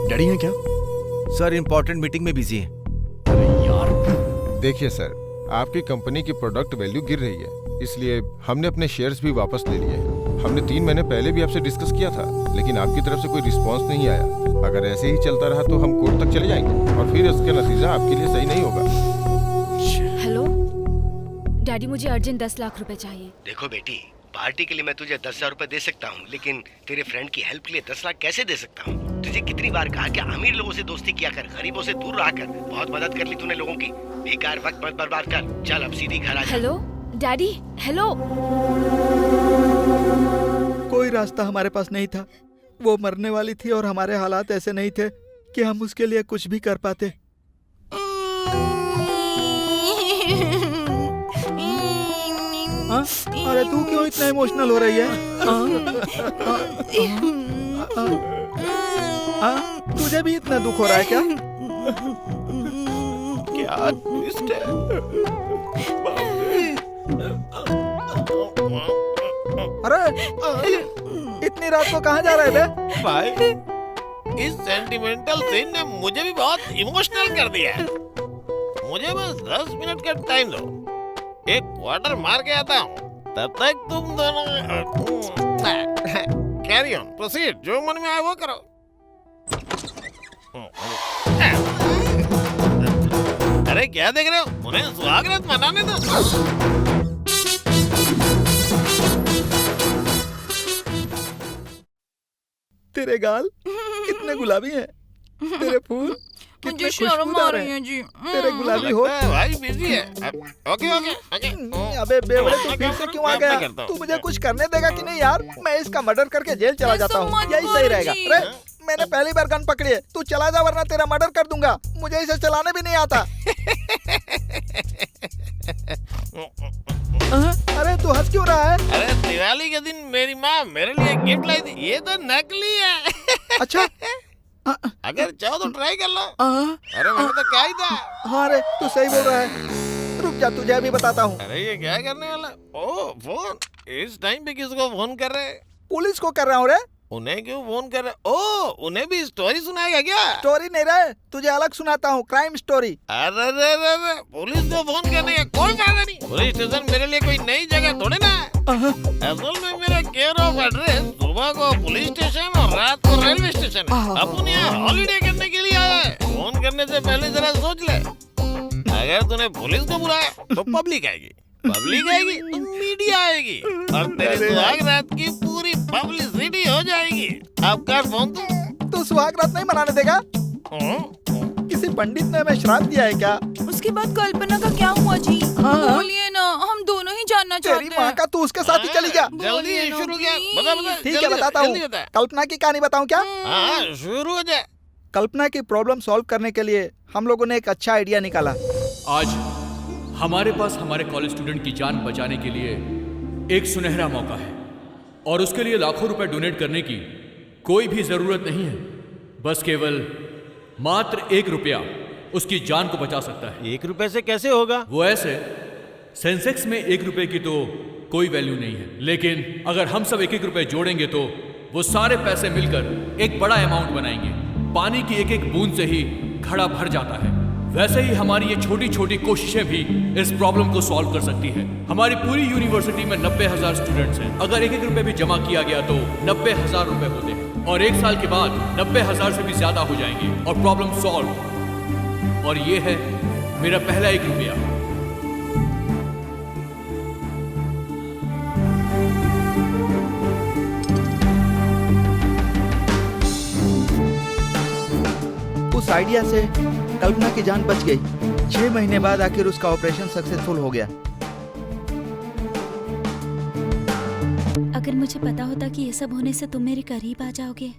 डैडी हैं क्या? सर इम्पोर्टेंट मीटिंग में बिजी है। देखिए सर, आपकी कंपनी की प्रोडक्ट वैल्यू गिर रही है, इसलिए हमने अपने शेयर्स भी वापस ले लिए हैं। हमने 3 महीने पहले भी आपसे डिस्कस किया था, लेकिन आपकी तरफ से कोई रिस्पांस नहीं आया। अगर ऐसे ही चलता रहा तो हम कोर्ट तक चले जाएंगे और फिर इसका नतीजा आपके लिए सही नहीं होगा। हेलो डैडी, मुझे अर्जेंट 10 लाख रुपए चाहिए। देखो बेटी, पार्टी के लिए मैं तुझे 10,000 रुपए दे सकता हूँ, लेकिन तेरे फ्रेंड की हेल्प के लिए 10 लाख कैसे दे सकता हूँ? तुझे कितनी बार कहा कि अमीर लोगों से दोस्ती किया कर, गरीबों से दूर रहा कर। बहुत मदद कर ली तूने लोगों की, बेकार वक्त मत बर्बाद कर। चल अब सीधी घर आ जा। Hello daddy, hello. कोई रास्ता हमारे पास नहीं था। वो मरने वाली थी और हमारे हालात ऐसे नहीं थे कि हम उसके लिए कुछ भी कर पाते। अरे तू क्यों इतना इमोशनल हो रही है? तुझे भी इतना दुख हो रहा है क्या? क्या ट्विस्ट है? अरे इतनी रात को कहाँ जा रहे बे? भाई, इस सेंटिमेंटल सीन ने मुझे भी बहुत इमोशनल कर दिया है। मुझे बस 10 मिनट का टाइम दो, एक क्वार्टर मार के आता हूँ, तब तक तुम दोनों कैरी ऑन, प्रोसीड, जो मन में आए वो करो। अरे क्या देख रहे हो? उन्हें स्वागत मनाने दो। तेरे गाल कितने गुलाबी हैं, तेरे फूल कितने खुशबूदार हैं, तेरे गुलाबी होठ। भाई बिजी है। Okay okay okay. अबे बेवड़े, तू फिर से क्यों आ गया? तू मुझे कुछ करने देगा कि नहीं यार? मैं इसका मर्डर करके जेल चला जाता हूँ, यही सही रहेगा। अरे मैंने पहली बार गन पकड़ी है, तू चला जा वरना तेरा मर्डर कर दूंगा। मुझे इसे चलाने भी नहीं आता। अरे तू हंस क्यों रहा है? अरे दिवाली के दिन मेरी माँ मेरे लिए गिफ्ट लाई थी, ये तो नकली है। अच्छा, अगर चाहो तो ट्राई कर लो। अरे मैंने तो क्या ही था। हाँ रे, तू सही बोल रहा है। रुक जा, तुझे अभी बताता हूँ। अरे ये क्या करने वाला? ओ फोन, इस टाइम पे किसको फोन कर रहे? पुलिस को कर रहा हूँ रे। उन्हें क्यों फोन कर रहे? ओ, उन्हें भी स्टोरी सुनाएगा क्या? स्टोरी नहीं रे, तुझे अलग सुनाता हूँ, क्राइम स्टोरी। अरे पुलिस को फोन करने का कोई फायदा नहीं। पुलिस स्टेशन मेरे लिए कोई नई जगह थोड़े ना है। असल में मेरा केयर ऑफ एड्रेस सुबह को पुलिस स्टेशन और रात को रेलवे स्टेशन है। अपन यहाँ हॉलीडे करने के लिए आया है। फोन करने से पहले जरा सोच ले, अगर तूने पुलिस को बुलाया तो पब्लिक आएगी, पब्लिक आएगी तो मीडिया आएगी और तेरी सुहाग रात की पूरी पब्लिसिटी हो जाएगी। अब कर फोन तू सुहाग रात नहीं मनाने देगा? किसी पंडित ने हमें श्राप दिया है क्या? उसके बाद कल्पना का क्या हुआ जी? बोलिए ना, हम दोनों ही जानना चाहते हैं। तेरी माँ का, तू उसके साथ ही चली जा। जल्दी शुरू किया, बता। ठीक है बताता हूँ। कल्पना की कहानी बताऊँ क्या? हाँ शुरू हो जाए। कल्पना की प्रॉब्लम सॉल्व करने के लिए हम लोगों ने एक अच्छा आइडिया निकाला। आज हमारे पास हमारे कॉलेज स्टूडेंट की जान बचाने के लिए एक सुनहरा मौका है और उसके लिए लाखों रुपए डोनेट करने की कोई भी जरूरत नहीं है। बस केवल मात्र 1 रुपया उसकी जान को बचा सकता है। 1 रुपए से कैसे होगा? वो ऐसे, सेंसेक्स में 1 रुपए की तो कोई वैल्यू नहीं है, लेकिन अगर हम सब 1-1 रुपए जोड़ेंगे तो वो सारे पैसे मिलकर एक बड़ा अमाउंट बनाएंगे। पानी की एक-एक बूंद से ही घड़ा भर जाता है। वैसे ही हमारी ये छोटी छोटी कोशिशें भी इस प्रॉब्लम को सॉल्व कर सकती है। हमारी पूरी यूनिवर्सिटी में 90,000 स्टूडेंट्स हैं। अगर 1-1 रुपए भी जमा किया गया तो 90,000 रुपए होते हैं और 1 साल के बाद 90,000 से भी ज्यादा हो जाएंगे और प्रॉब्लम सॉल्व। और ये है मेरा पहला 1 रुपया। उस आइडिया से कल्पना की जान बच गई। 6 महीने बाद आखिर उसका ऑपरेशन सक्सेसफुल हो गया। अगर मुझे पता होता कि ये सब होने से तुम मेरे करीब आ जाओगे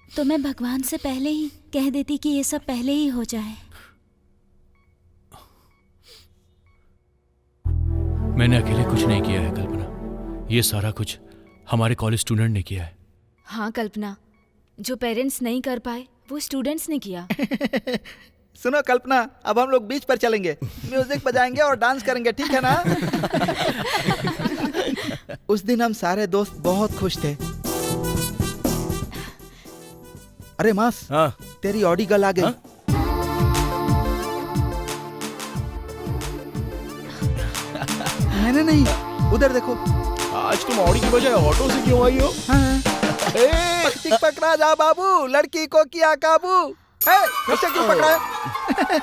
तो मैं भगवान से पहले ही कह देती कि ये सब पहले ही हो जाए। मैंने अकेले कुछ नहीं किया है कल्पना, ये सारा कुछ हमारे कॉलेज स्टूडेंट ने किया है। हाँ कल्पना, जो पेरेंट्स नहीं कर पाए वो स्टूडेंट्स ने किया। सुनो कल्पना, अब हम लोग बीच पर चलेंगे, म्यूजिक बजाएंगे और डांस करेंगे, ठीक है ना? उस दिन हम सारे दोस्त बहुत खुश थे। अरे मास, तेरी ऑडी गर्ल आ गई। मैंने नहीं, उधर देखो। आज तुम ऑडी की बजाय ऑटो से क्यों आई हो? पक्षी पकड़ा जा बाबू, लड़की को किया काबू। फिर से क्यों पकड़ा है?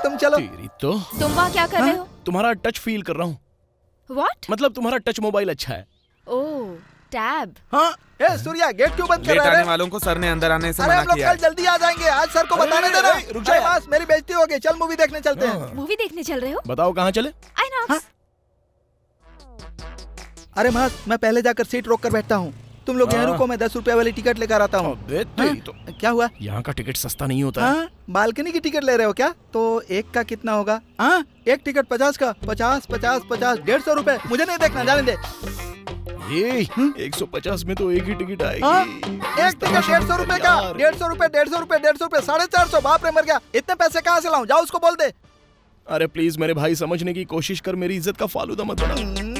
तुम चलो। तो तुम वहाँ क्या कर रहे हो? तुम्हारा टच फील कर रहा हूँ। What? मतलब तुम्हारा टच मोबाइल अच्छा है। ओह, टैब। हाँ, सूर्या गेट क्यों बंद कर लेट रहा आने है? वालों को सर ने अंदर आने से अरे मना हम लोग किया कल जल्दी आ जाएंगे, आज सर को बताने देना। रुक जा यार। मेरी बेइज्जती हो गई, चल मूवी देखने चलते हैं। मूवी देखने चल रहे हो? बताओ कहाँ चले? आइनॉक्स। अरे मास, मैं पहले जाकर सीट रोक कर बैठता हूँ, तुम लोग यहाँ रुको, मैं 10 रुपए वाली टिकट लेकर आता हूँ। तो क्या हुआ? यहाँ का टिकट सस्ता नहीं होता है। बालकनी की टिकट ले रहे हो क्या? तो एक का कितना होगा? हाँ, एक टिकट 50 का, 50, 50, 50, 150 रुपए। मुझे नहीं देखना, जाने दे। ये 150 में तो एक ही टिकट आएगी। एक टिकट 150 रुपए का, 150 रुपए, 150 रुपए, 150 रुपए, 450। बाप रे, मर गया। इतने पैसे कहाँ से लाऊं? जाओ उसको बोल दे। अरे प्लीज मेरे भाई, समझने की कोशिश कर, मेरी इज्जत का फालूदा मत बना।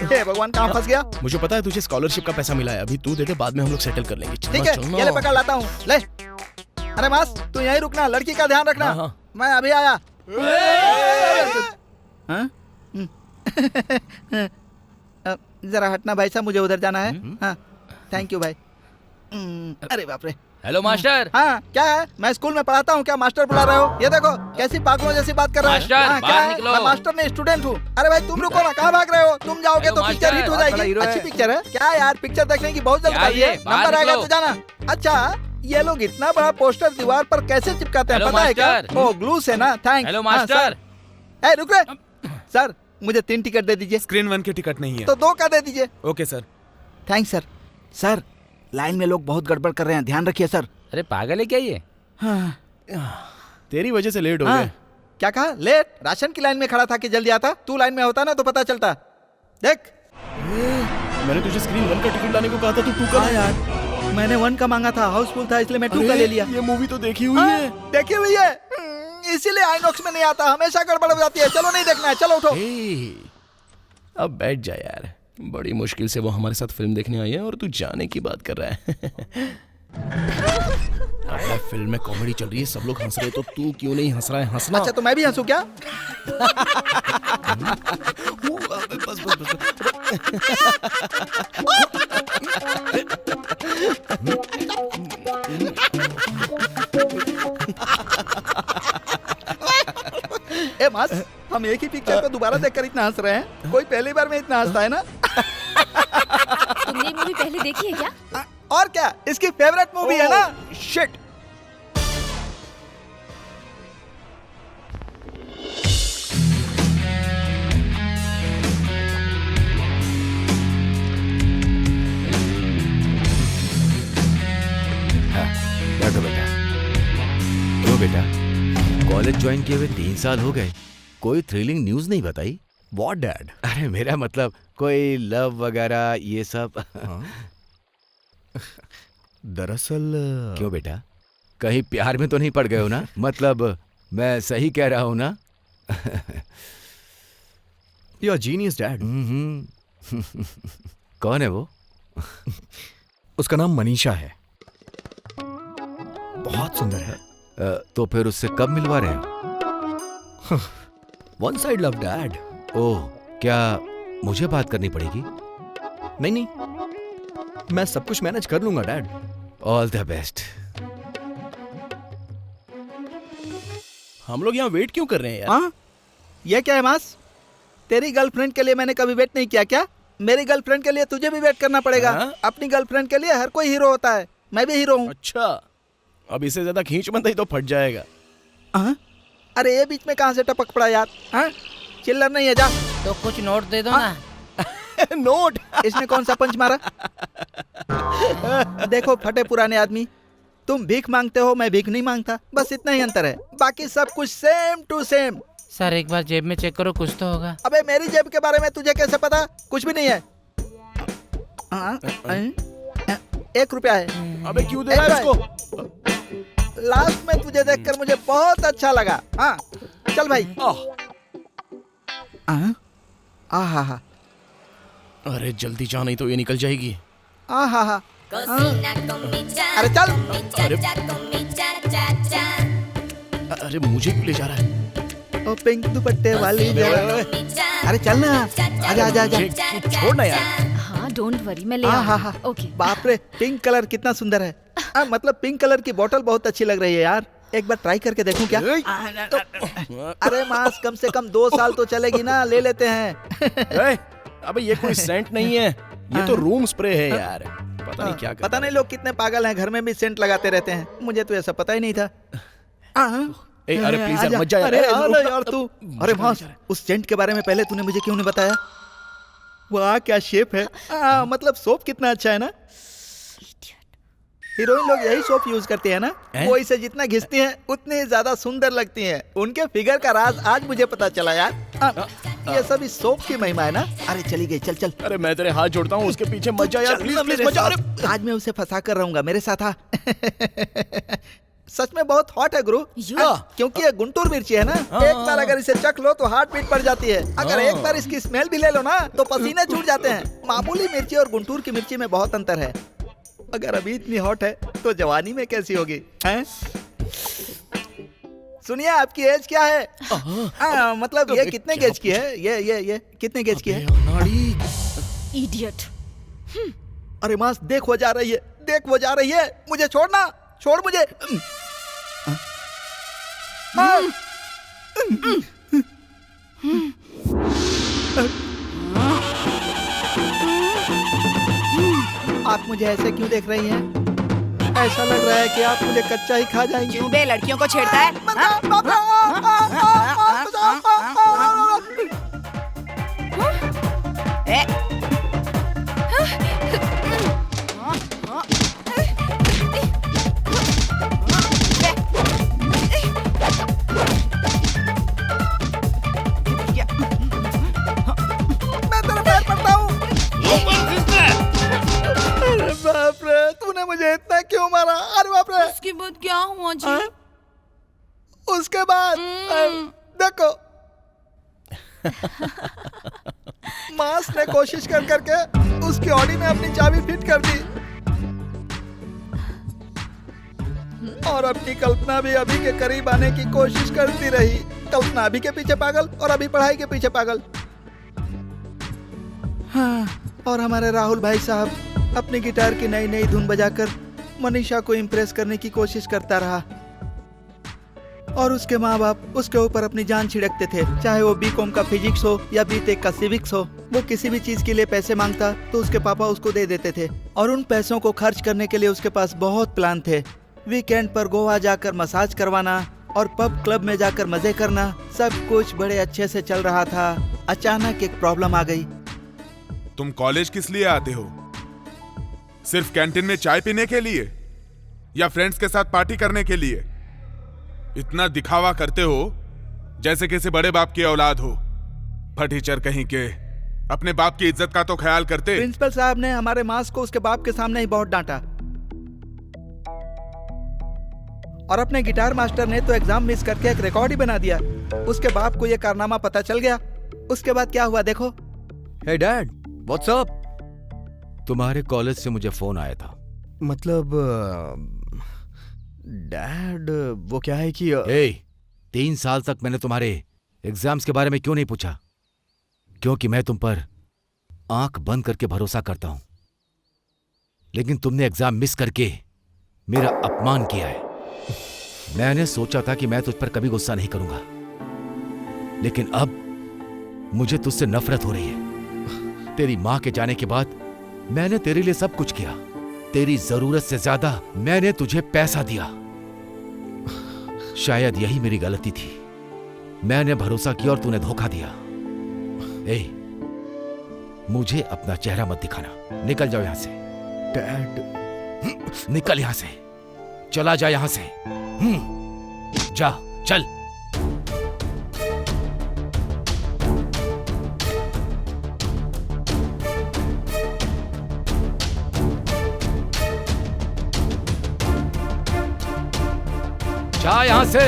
हे भगवान, कहाँ फंस गया? मुझे पता है तुझे स्कॉलरशिप का पैसा मिला है, अभी तू दे दे, बाद में हम लोग सेटल कर लेंगे। ठीक है, ये ले पकड़ लाता हूँ, ले। अरे मास, तू यहीं रुकना, लड़की का ध्यान रखना। मैं अभी आया। जरा हटना भाई साहब, मुझे उधर जाना है। हाँ, थैंक यू भाई। अरे बाप रे। Hello master. हाँ, क्या है? मैं स्कूल में पढ़ाता हूँ, क्या मास्टर बुला रहे हो? ये देखो कैसी पागलों जैसी बात कर रहे हो। मास्टर, बाहर निकलो। मैं मास्टर नहीं, स्टूडेंट हूँ। अरे भाई तुम रुको ना, कहाँ भाग रहे हो? तुम जाओगे तो पिक्चर हिट हो जाएगी। अच्छी पिक्चर है क्या यार? पिक्चर देखने की बहुत जल्दी है, नंबर आएगा तो जाना। अच्छा, ये लोग इतना बड़ा पोस्टर दीवार पर कैसे चिपकाते हैं, पता है क्या? ओ, ग्लू से ना। थैंक्स। Hello master. रुक रहे सर, मुझे 3 टिकट दे दीजिए। स्क्रीन 1 की टिकट नहीं है तो 2 का दे दीजिए। Okay sir. Thanks sir. Sir, line में लोग बहुत गड़बड़ कर रहे हैं, ध्यान रखिए सर। अरे पागल है क्या ये? तेरी वजह से लेट हो गए। क्या कहा? लेट? राशन की लाइन में खड़ा था कि जल्दी आता? तू लाइन में होता ना तो पता चलता। देख, मैंने तुझे स्क्रीन 1 का टिकट लाने को कहा था, तू 2 का। यार, मैंने 1 का मांगा था, हाउसफुल था, इसलिए मैं 2 का ले लिया। ये मूवी तो देखी हुई है। देखी हुई है, इसीलिए आइनॉक्स में नहीं आता, हमेशा गड़बड़ हो जाती है। चलो नहीं देखना है, चलो उठो। अब बैठ जा यार, बड़ी मुश्किल से वो हमारे साथ फिल्म देखने आई है और तू जाने की बात कर रहा है। फिल्म में कॉमेडी चल रही है, सब लोग हंस रहे, तो तू क्यों नहीं हंस रहा है? हंसना। अच्छा, तो मैं भी हंसूं क्या? बस बस बस। ए मास, हम एक ही पिक्चर को दोबारा देखकर इतना हंस रहे हैं, कोई पहली बार में इतना हंसता है ना? तुमने मूवी पहले देखी है क्या? और क्या, इसकी फेवरेट मूवी है ना। शिट। बैठो बेटा। क्यों बेटा, कॉलेज ज्वाइन किए हुए 3 साल हो गए, कोई थ्रिलिंग न्यूज नहीं बताई? What dad? अरे मेरा मतलब कोई लव वगैरह ये सब। दरअसल क्यों बेटा, कहीं प्यार में तो नहीं पड़ गए हो ना? मतलब मैं सही कह रहा हूं ना? You are genius dad. कौन है वो? उसका नाम मनीषा है, बहुत सुंदर है। तो फिर उससे कब मिलवा रहे हो? One side love dad. Oh, क्या मुझे बात करनी पड़ेगी? नहीं नहीं, मैं सब कुछ मैनेज कर लूंगा डैड। All the best. हम लोग यहाँ वेट क्यों कर रहे हैं यार? हाँ? ये क्या है मास? तेरी गर्लफ्रेंड के लिए मैंने कभी वेट नहीं किया क्या? मेरी गर्लफ्रेंड के लिए तुझे भी वेट करना पड़ेगा। अपनी गर्लफ्रेंड के लिए हर कोई हीरो होता है, मैं भी हीरो हूँ। अच्छा, अब इससे ज्यादा खींच मत, ही तो फट जाएगा। अरे ये बीच में कहाँ से टपक पड़ा यार? चिल्लर नहीं है, जा। तो कुछ नोट दे दो ना। नोट। इसने कौन सा पंच मारा? देखो फटे पुराने आदमी, तुम भीख मांगते हो, मैं भीख नहीं मांगता, बस इतना ही अंतर है, बाकी सब कुछ सेम टू सेम। सर एक बार जेब में चेक करो, कुछ तो होगा। अबे मेरी जेब के बारे में तुझे कैसे पता? कुछ भी नहीं है। 1 रुपया है। अबे क्यों दे रहा है इसको? लास्ट में तुझे देखकर मुझे बहुत अच्छा लगा। हाँ चल भाई। आहा, अरे जल्दी जा नहीं तो ये निकल जाएगी। आहा, अरे चल। अरे मुझे क्यों ले जा रहा है? ओ पिंक दुपट्टे वाली। अरे चल ना, आजा आजा आजा। छोड़ ना यार। हाँ डोंट वरी, मैं ले हाँ आऊंगी। ओके। बाप रे, पिंक कलर कितना सुंदर है। मतलब पिंक कलर की बोतल बहुत अच्छी लग रही है यार, एक बार ट्राई करके देखूं क्या? तो, अरे मास्क कम से कम 2 साल तो चलेगी ना, ले लेते हैं। अबे ये कोई सेंट नहीं है, ये तो रूम स्प्रे है यार। पता नहीं क्या पता नहीं लोग कितने पागल हैं, घर में भी सेंट लगाते रहते हैं, मुझे तो ऐसा पता ही नहीं था। अरे प्लीज यार मत जा यार। अरे यार तू, अरे मास, उस सेंट के बारे में पहले तूने मुझे क्यों नहीं बताया? वाह क्या शेप है। मतलब सोप कितना अच्छा है ना। हीरोइन लोग यही सोप यूज करती है ना, वो इसे जितना घिसती हैं उतनी ज्यादा सुंदर लगती हैं। उनके फिगर का राज आज मुझे पता चला यार। ये सब इस सोप की महिमा है ना। अरे चली गई, चल चल। अरे मैं तेरे हाथ जोड़ता हूँ, उसके पीछे मत जा यार, प्लीज प्लीज मत जा। आज मैं उसे फंसा कर रहूंगा, मेरे साथ आ। सच में बहुत हॉट है गुरु, क्योंकि ये गुंटूर मिर्ची है ना। एक बार अगर इसे चख लो तो हार्ट बीट बढ़ जाती है, अगर एक बार इसकी स्मेल भी ले लो ना तो पसीने छूट जाते हैं। मामूली मिर्ची और गुंटूर की मिर्ची में बहुत अंतर है। अगर अभी इतनी हॉट है तो जवानी में कैसी होगी हैं? सुनिए आपकी एज क्या है? मतलब ये कितने गेज की है? ये कितने गेज की है? इडियट। अरे मास, देख वो जा रही है, देख वो जा रही है। मुझे छोड़ना, छोड़ मुझे। आप मुझे ऐसे क्यों देख रही हैं? ऐसा लग रहा है कि आप मुझे कच्चा ही खा जाएंगे। क्यों बे, लड़कियों को छेड़ता है? बाप रे, तूने मुझे इतना क्यों मारा? अरे बाप रे। उसके बाद क्या हुआ जी? उसके बाद देखो, मास ने कोशिश कर करके उसकी ऑडी में अपनी चाबी फिट कर दी, और अपनी कल्पना भी अभी के करीब आने की कोशिश करती रही। कल्पना अभी के पीछे पागल और अभी पढ़ाई के पीछे पागल। हाँ, और हमारे राहुल भाई साहब अपनी गिटार की नई नई धुन बजाकर मनीषा को इम्प्रेस करने की कोशिश करता रहा, और उसके माँ बाप उसके ऊपर अपनी जान छिड़कते थे। चाहे वो बीकॉम का फिजिक्स हो या बीटेक का सिविक्स हो, वो किसी भी चीज के लिए पैसे मांगता तो उसके पापा उसको दे देते थे, और उन पैसों को खर्च करने के लिए उसके पास बहुत प्लान थे। वीकेंड पर गोवा जाकर मसाज करवाना और पब क्लब में जाकर मजे करना, सब कुछ बड़े अच्छे से चल रहा था। अचानक एक प्रॉब्लम आ गई। तुम कॉलेज किस लिए आते हो? सिर्फ कैंटीन में चाय पीने के लिए या फ्रेंड्स के साथ पार्टी करने के लिए? इतना दिखावा करते हो जैसे किसी बड़े बाप की औलाद हो। फटीचर कहीं के, अपने बाप की इज्जत का तो ख्याल करते। प्रिंसिपल साहब ने हमारे मास को उसके बाप के सामने ही बहुत डांटा, और अपने गिटार मास्टर ने तो एग्जाम मिस करके एक रिकॉर्ड ही बना दिया। उसके बाप को यह कारनामा पता चल गया। उसके बाद क्या हुआ देखो। हे डैड, व्हाट्स अप? तुम्हारे कॉलेज से मुझे फोन आया था। मतलब डैड, वो क्या है कि 3 साल तक मैंने तुम्हारे एग्जाम्स के बारे में क्यों नहीं पूछा? क्योंकि मैं तुम पर आंख बंद करके भरोसा करता हूं, लेकिन तुमने एग्जाम मिस करके मेरा अपमान किया है। मैंने सोचा था कि मैं तुझ पर कभी गुस्सा नहीं करूंगा, लेकिन अब मुझे तुझसे नफरत हो रही है। तेरी मां के जाने के बाद मैंने तेरे लिए सब कुछ किया। तेरी जरूरत से ज्यादा मैंने तुझे पैसा दिया। शायद यही मेरी गलती थी। मैंने भरोसा किया और तूने धोखा दिया। मुझे अपना चेहरा मत दिखाना। निकल जाओ यहां से। डैड, निकल यहां से, चला जा यहां से। जा, चल। जा यहां से।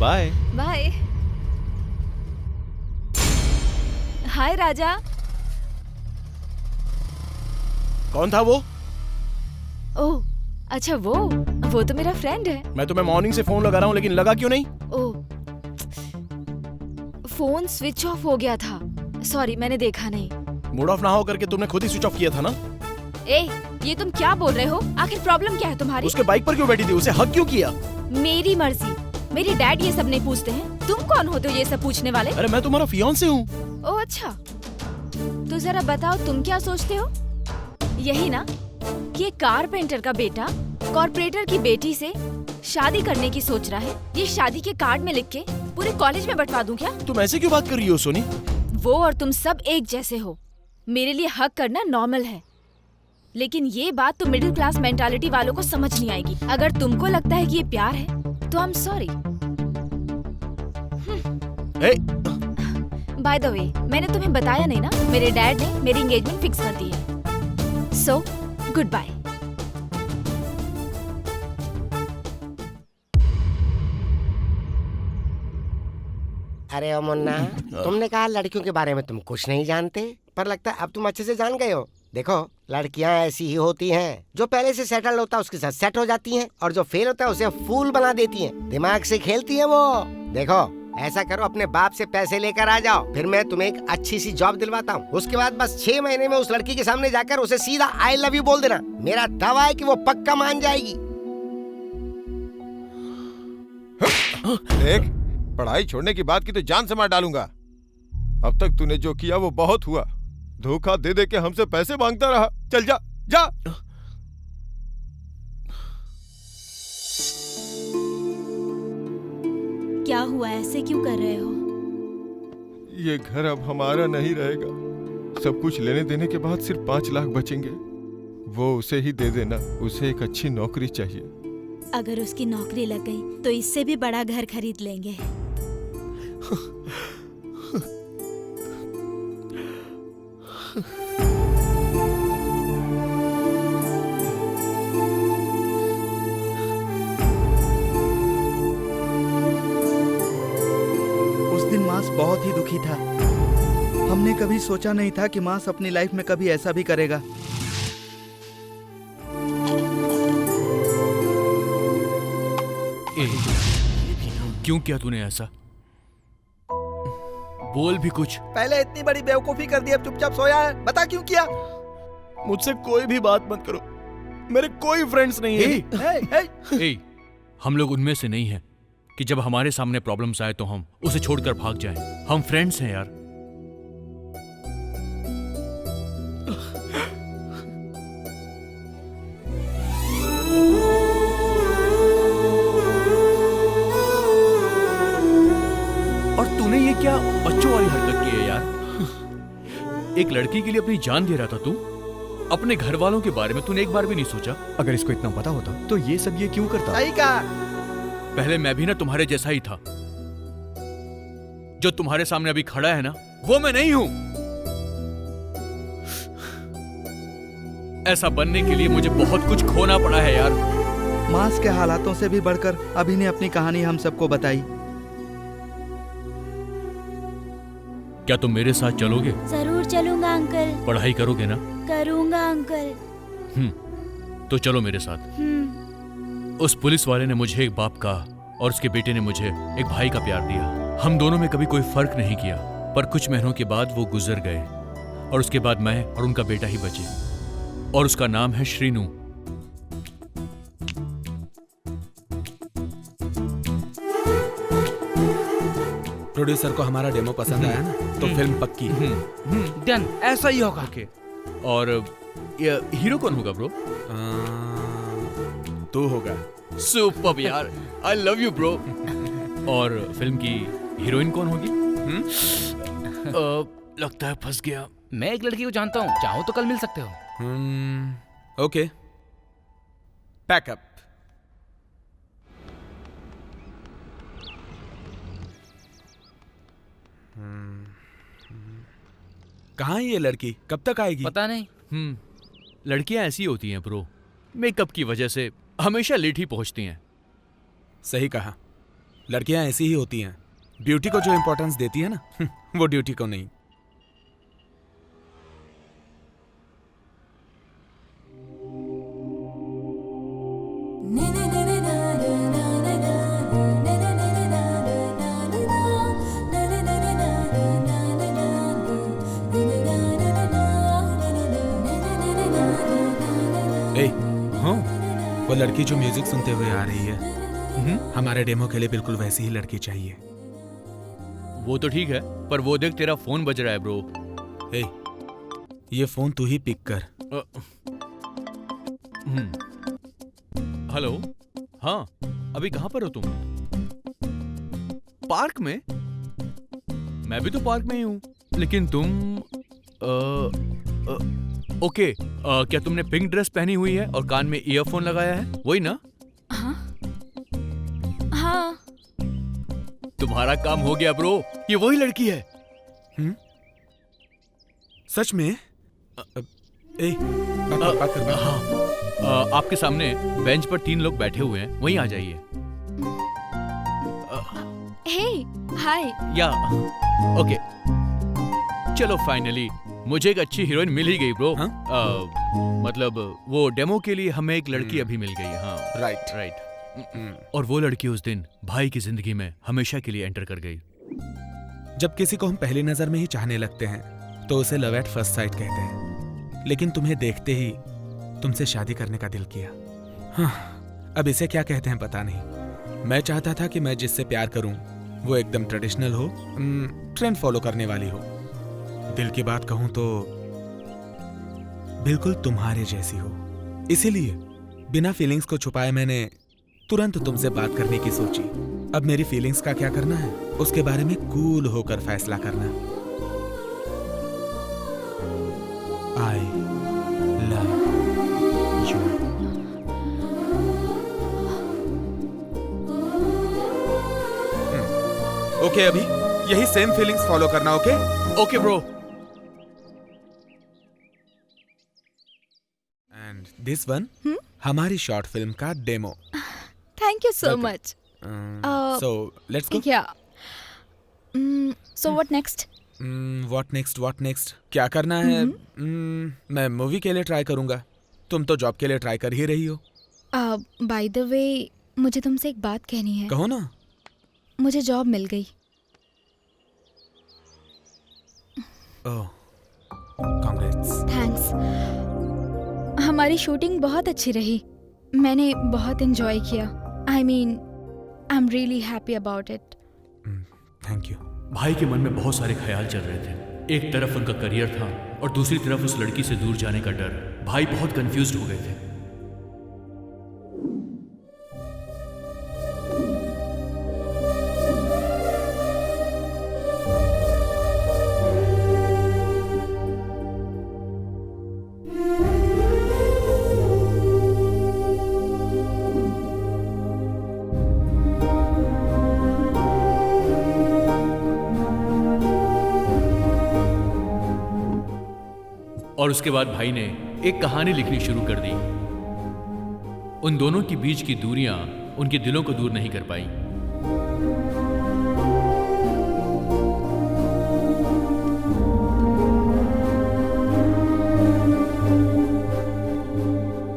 बाय। बाय। हाय राजा। कौन था वो? ओह अच्छा, वो तो मेरा फ्रेंड है। मैं तुम्हें मॉर्निंग से फोन लगा रहा हूँ लेकिन लगा क्यों नहीं? ओह, फोन स्विच ऑफ हो गया था। सॉरी, मैंने देखा नहीं। मूड ऑफ ना हो करके तुमने खुद ही स्विच ऑफ किया था ना? ए, ये तुम क्या बोल रहे हो? आखिर प्रॉब्लम क्या है तुम्हारी? उसके बाइक पर क्यों बैठी थी? उसे हक क्यों किया? मेरी मर्जी। मेरे डैड ये सब नहीं पूछते हैं। तुम कौन होते हो ये सब पूछने वाले? अरे मैं तुम्हारा फियांसे हूँ। ओह अच्छा, तो जरा बताओ तुम क्या सोचते हो? यही ना कि एक कारपेंटर का बेटा कॉर्पोरेटर की बेटी से शादी करने की सोच रहा है। ये शादी के कार्ड में लिख के पूरे कॉलेज में बंटवा दूं क्या? तुम ऐसे क्यों बात कर रही हो सोनी? वो और तुम सब एक जैसे हो। मेरे लिए हक करना नॉर्मल है, लेकिन ये बात तो मिडिल क्लास मेंटालिटी वालों को समझ नहीं आएगी। अगर तुमको लगता है कि ये प्यार है तो I am sorry. By the way, मैंने तुम्हें बताया नहीं ना, मेरे डैड ने मेरी एंगेजमेंट फिक्स कर दी है। So goodbye. अरे ओ मुन्ना, तुमने कहा लड़कियों के बारे में तुम कुछ नहीं जानते, पर लगता है अब तुम अच्छे से जान गए हो। देखो, लड़कियां ऐसी ही होती हैं, जो पहले से सेटल होता है उसके साथ सेट हो जाती हैं, और जो फेल होता है उसे फूल बना देती हैं। दिमाग से खेलती हैं वो। देखो, ऐसा करो, अपने बाप से पैसे लेकर आ जाओ, फिर मैं तुम्हें एक अच्छी सी जॉब दिलवाता हूँ। उसके बाद बस 6 महीने में उस लड़की के सामने जाकर उसे सीधा आई लव यू बोल देना। मेरा दावा है कि वो पक्का मान जाएगी। देख, पढ़ाई छोड़ने की बात की तो जान से मार डालूंगा। अब तक तूने जो किया वो बहुत हुआ। धोखा दे दे के हमसे पैसे मांगता रहा। चल जा जा। क्या हुआ, ऐसे क्यों कर रहे हो? ये घर अब हमारा नहीं रहेगा। सब कुछ लेने देने के बाद सिर्फ 5 लाख बचेंगे। वो उसे ही दे देना। उसे एक अच्छी नौकरी चाहिए। अगर उसकी नौकरी लग गई तो इससे भी बड़ा घर खरीद लेंगे। उस दिन मास बहुत ही दुखी था। हमने कभी सोचा नहीं था कि मास अपनी लाइफ में कभी ऐसा भी करेगा। क्यों किया तूने ऐसा? बोल भी कुछ। पहले इतनी बड़ी बेवकूफी कर दी, अब चुपचाप सोया है। बता क्यों किया? मुझसे कोई भी बात मत करो। मेरे कोई फ्रेंड्स नहीं है। हम लोग उनमें से नहीं हैं कि जब हमारे सामने प्रॉब्लम्स आए तो हम उसे छोड़कर भाग जाएं। हम फ्रेंड्स हैं यार। और तूने ये क्या बच्चों वाली हरकत की है यार? एक लड़की के लिए अपनी जान दे रहा था तू। अपने घर वालों के बारे में तूने एक बार भी नहीं सोचा? अगर इसको इतना पता होता तो ये सब ये क्यों करता? सही कहा। पहले मैं भी ना तुम्हारे जैसा ही था। जो तुम्हारे सामने अभी खड़ा है ना, वो मैं नहीं हूं। ऐसा बनने के लिए मुझे बहुत कुछ खोना पड़ा है यार। मास के हालातों से भी बढ़कर अभी ने अपनी कहानी हम सबको बताई। क्या तुम मेरे साथ चलोगे? जरूर चलूंगा अंकल। पढ़ाई करोगे ना? करूंगा अंकल। तो चलो मेरे साथ। उस पुलिस वाले ने मुझे एक बाप का और उसके बेटे ने मुझे एक भाई का प्यार दिया। हम दोनों में कभी कोई फर्क नहीं किया, पर कुछ महीनों के बाद वो गुजर गए। और उसके बाद मैं और उनका बेटा ही बचे, और उसका नाम है श्रीनू। प्रोड्यूसर को हमारा डेमो पसंद आया ना, तो फिल्म पक्की। डन, ऐसा ही होगा। ओके, और ये हीरो कौन होगा ब्रो? तू होगा। सुपर्ब यार, आई लव यू ब्रो। और फिल्म की हीरोइन कौन होगी? लगता है फंस गया। मैं एक लड़की को जानता हूँ, चाहो तो कल मिल सकते हो। Okay, pack up. कहाँ है ये लड़की? कब तक आएगी? पता नहीं। लड़कियां ऐसी होती हैं ब्रो, मेकअप की वजह से हमेशा लेट ही पहुंचती हैं। सही कहा, लड़कियां ऐसी ही होती हैं। ब्यूटी को जो इंपॉर्टेंस देती है ना, वो ड्यूटी को नहीं। वो लड़की जो म्यूजिक सुनते हुए आ रही है, हमारे डेमो के लिए बिल्कुल वैसी ही लड़की चाहिए। वो तो ठीक है, पर वो देख तेरा फोन बज रहा है ब्रो। ये फोन तू ही पिक कर। हेलो, हाँ, अभी कहाँ पर हो तुम? पार्क में? मैं भी तो पार्क में ही हूँ, लेकिन तुम ओके, क्या तुमने पिंक ड्रेस पहनी हुई है और कान में ईयरफोन लगाया है, वही ना? हाँ। तुम्हारा काम हो गया ब्रो, ये वही लड़की है। सच में? बात कर। हाँ, आपके सामने बेंच पर 3 लोग बैठे हुए हैं, वहीं आ जाइए। हे, हाय। या ओके, चलो फाइनली मुझे एक अच्छी हीरोइन मिल ही गई ब्रो। मतलब वो डेमो के लिए हमें एक लड़की अभी मिल गई है। हाँ, राइट। और वो लड़की उस दिन भाई की जिंदगी में हमेशा के लिए एंटर कर गई। जब किसी को हम पहली नजर में ही चाहने लगते हैं तो उसे लव एट फर्स्ट साइट कहते हैं, लेकिन तुम्हें देखते ही तुमसे शादी करने का दिल किया। हाँ, अब इसे क्या कहते हैं पता नहीं। मैं चाहता था कि मैं जिससे प्यार करूं वो एकदम ट्रेडिशनल हो, ट्रेंड फॉलो करने वाली हो। दिल की बात कहूं तो बिल्कुल तुम्हारे जैसी हो। इसीलिए बिना फीलिंग्स को छुपाए मैंने तुरंत तुमसे बात करने की सोची। अब मेरी फीलिंग्स का क्या करना है, उसके बारे में कूल होकर फैसला करना। I love you. ओके, अभी यही सेम फीलिंग्स फॉलो करना। Okay okay bro. And this one हमारी शॉर्ट फिल्म का demo. Thank you so much. So let's go. Yeah. So what next? What next? क्या करना है? मैं मूवी के लिए ट्राई करूंगा। तुम तो जॉब के लिए ट्राई कर ही रही हो। By the way, मुझे तुमसे एक बात कहनी है। कहो ना। मुझे जॉब मिल गई। ओह, कांग्रेट्स। थैंक्स। हमारी शूटिंग बहुत अच्छी रही। मैंने बहुत एंजॉय किया। I mean, I'm really happy about it. Thank you. भाई के मन में बहुत सारे ख्याल चल रहे थे। एक तरफ उनका करियर था और दूसरी तरफ उस लड़की से दूर जाने का डर। भाई बहुत कंफ्यूज्ड हो गए थे। और उसके बाद भाई ने एक कहानी लिखनी शुरू कर दी। उन दोनों के बीच की दूरियां उनके दिलों को दूर नहीं कर पाई।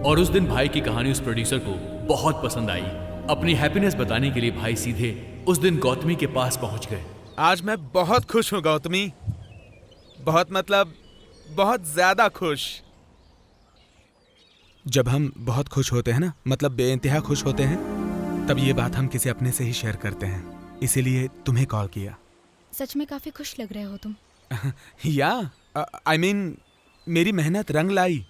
और उस दिन भाई की कहानी उस प्रोड्यूसर को बहुत पसंद आई। अपनी हैप्पीनेस बताने के लिए भाई सीधे उस दिन गौतमी के पास पहुंच गए। आज मैं बहुत खुश हूं गौतमी। बहुत मतलब बहुत ज्यादा खुश। जब हम बहुत खुश होते हैं ना, मतलब बेइंतहा खुश होते हैं, तब ये बात हम किसी अपने से ही शेयर करते हैं। इसीलिए तुम्हें कॉल किया। सच में काफी खुश लग रहे हो तुम। या आई मीन मेरी मेहनत रंग लाई।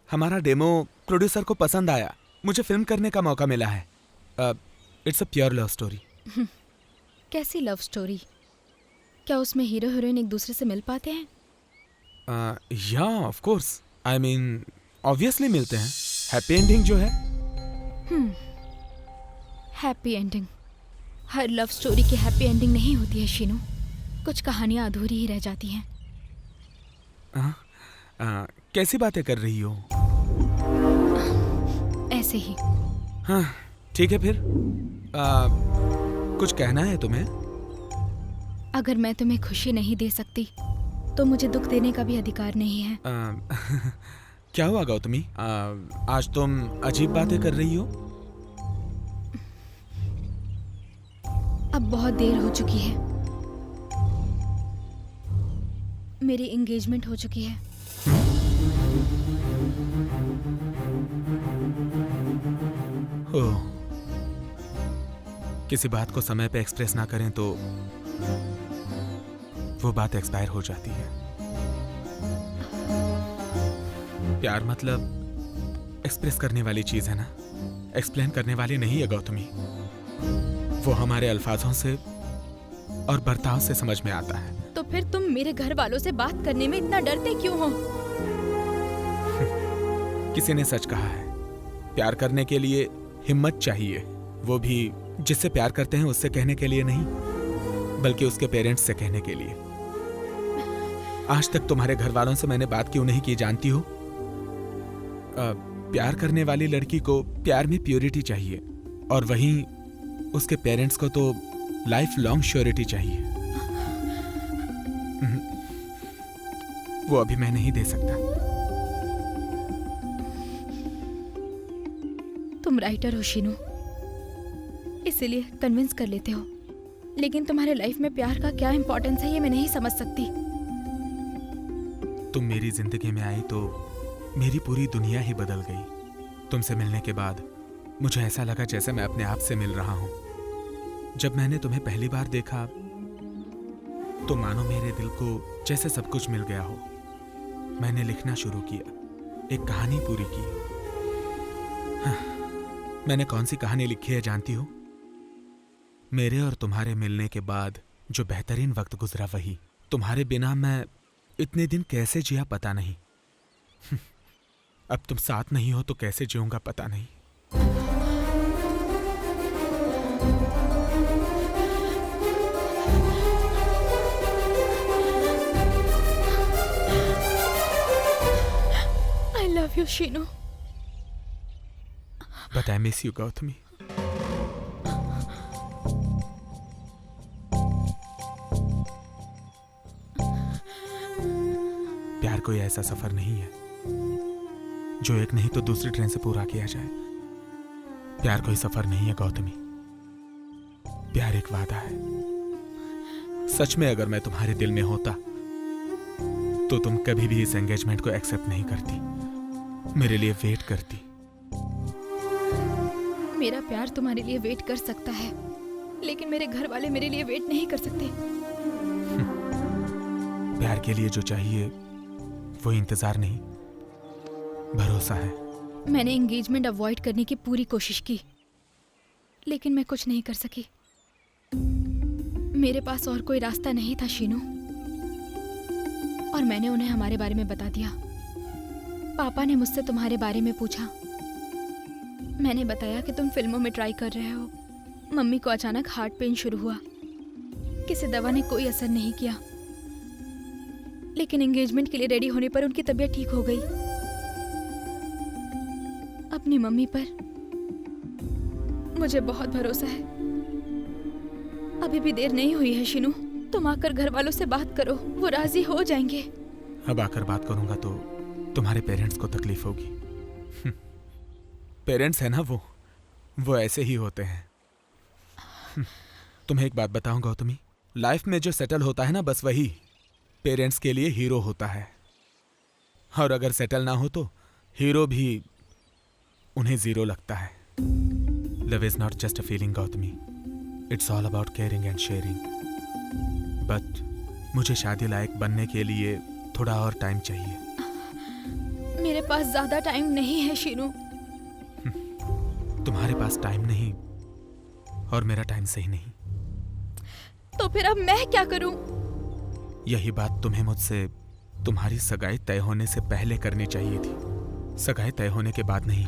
हमारा डेमो प्रोड्यूसर को पसंद आया, मुझे फिल्म करने का मौका मिला है। It's a pure love story. कैसी लव स्टोरी? क्या उसमें हीरो हीरोइन एक दूसरे से मिल पाते हैं? या of course, I mean obviously मिलते हैं। हैप्पी एंडिंग जो है। Happy ending? हर लव स्टोरी की हैप्पी एंडिंग नहीं होती है शीनू। कुछ कहानियां अधूरी ही रह जाती हैं। कैसी बातें कर रही हो? ऐसे ही। हाँ ठीक है फिर। कुछ कहना है तुम्हें? अगर मैं तुम्हें खुशी नहीं दे सकती तो मुझे दुख देने का भी अधिकार नहीं है। क्या हुआ गौतमी? आज तुम अजीब बातें कर रही हो। अब बहुत देर हो चुकी है। मेरी एंगेजमेंट हो चुकी है। ओह, किसी बात को समय पे एक्सप्रेस ना करें तो वो बात एक्सपायर हो जाती है। प्यार मतलब एक्सप्रेस करने वाली चीज है ना, एक्सप्लेन करने वाली नहीं है गौतमी। वो हमारे अल्फाजों से और बर्ताव से समझ में आता है। तो फिर तुम मेरे घर वालों से बात करने में इतना डरते क्यों हो? किसी ने सच कहा है, प्यार करने के लिए हिम्मत चाहिए, वो भी जिससे प्यार करते हैं उससे कहने के लिए नहीं, बल्कि उसके पेरेंट्स से कहने के लिए। आज तक तुम्हारे घर वालों से मैंने बात क्यों नहीं की जानती हो? प्यार करने वाली लड़की को प्यार में प्योरिटी चाहिए, और वहीं उसके पेरेंट्स को तो लाइफ लॉन्ग श्योरिटी चाहिए। वो अभी मैं नहीं दे सकता। तुम राइटर हो शीनू, इसीलिए कन्विंस कर लेते हो, लेकिन तुम्हारे लाइफ में प्यार का क्या इंपॉर्टेंस है ये मैं नहीं समझ सकती। तुम मेरी जिंदगी में आई तो मेरी पूरी दुनिया ही बदल गई। तुमसे मिलने के बाद मुझे ऐसा लगा जैसे मैं अपने आप से मिल रहा हूं। जब मैंने तुम्हें पहली बार देखा तो मानो मेरे दिल को जैसे सब कुछ मिल गया हो। मैंने लिखना शुरू किया, एक कहानी पूरी की। हाँ, मैंने कौन सी कहानी लिखी है जानती हो? मेरे और तुम्हारे मिलने के बाद जो बेहतरीन वक्त गुजरा वही। तुम्हारे बिना मैं इतने दिन कैसे जिया पता नहीं। अब तुम साथ नहीं हो तो कैसे जीऊंगा पता नहीं। I love you, Sheenu. But I miss you, Gautami. प्यार कोई ऐसा सफर नहीं है जो एक नहीं तो दूसरी ट्रेन से पूरा किया जाए। प्यार कोई सफर नहीं है गौतमी, प्यार एक वादा है। सच में अगर मैं तुम्हारे दिल में होता तो तुम कभी भी इस एंगेजमेंट को एक्सेप्ट नहीं करती, मेरे लिए वेट करती। मेरा प्यार तुम्हारे लिए वेट कर सकता है, लेकिन मेरे घर वाले मेरे लिए वेट नहीं कर सकते। प्यार के लिए जो चाहिए वो इंतजार नहीं, भरोसा है। मैंने एंगेजमेंट अवॉइड करने की पूरी कोशिश की, लेकिन मैं कुछ नहीं कर सकी। मेरे पास और कोई रास्ता नहीं था शीनू, और मैंने उन्हें हमारे बारे में बता दिया। पापा ने मुझसे तुम्हारे बारे में पूछा। मैंने बताया कि तुम फिल्मों में ट्राई कर रहे हो। मम्मी को अचानक हार्ट पेन शुरू हुआ, किसी दवा ने कोई असर नहीं किया, लेकिन एंगेजमेंट के लिए रेडी होने पर उनकी तबीयत ठीक हो गई। अपनी मम्मी पर मुझे बहुत भरोसा है। अभी भी देर नहीं हुई है शीनू, तुम आकर घर वालों से बात करो, वो राजी हो जाएंगे। अब आकर बात करूंगा तो तुम्हारे पेरेंट्स को तकलीफ होगी। पेरेंट्स है ना, वो ऐसे ही होते हैं। तुम्हें एक बात बताऊं गौतमी, लाइफ में जो सेटल होता है ना, बस वही पेरेंट्स के लिए हीरो होता है। और अगर सेटल ना हो तो हीरो भी उन्हें जीरो लगता है। Love is not just a feeling Gautami, it's all about caring and sharing. But मुझे शादी लायक बनने के लिए थोड़ा और टाइम चाहिए। मेरे पास ज्यादा टाइम नहीं है शीनू। तुम्हारे पास टाइम नहीं और मेरा टाइम सही नहीं। तो फिर अब मैं क्या करूं? यही बात तुम्हें मुझसे तुम्हारी सगाई तय होने से पहले करनी चाहिए थी, सगाई तय होने के बाद नहीं।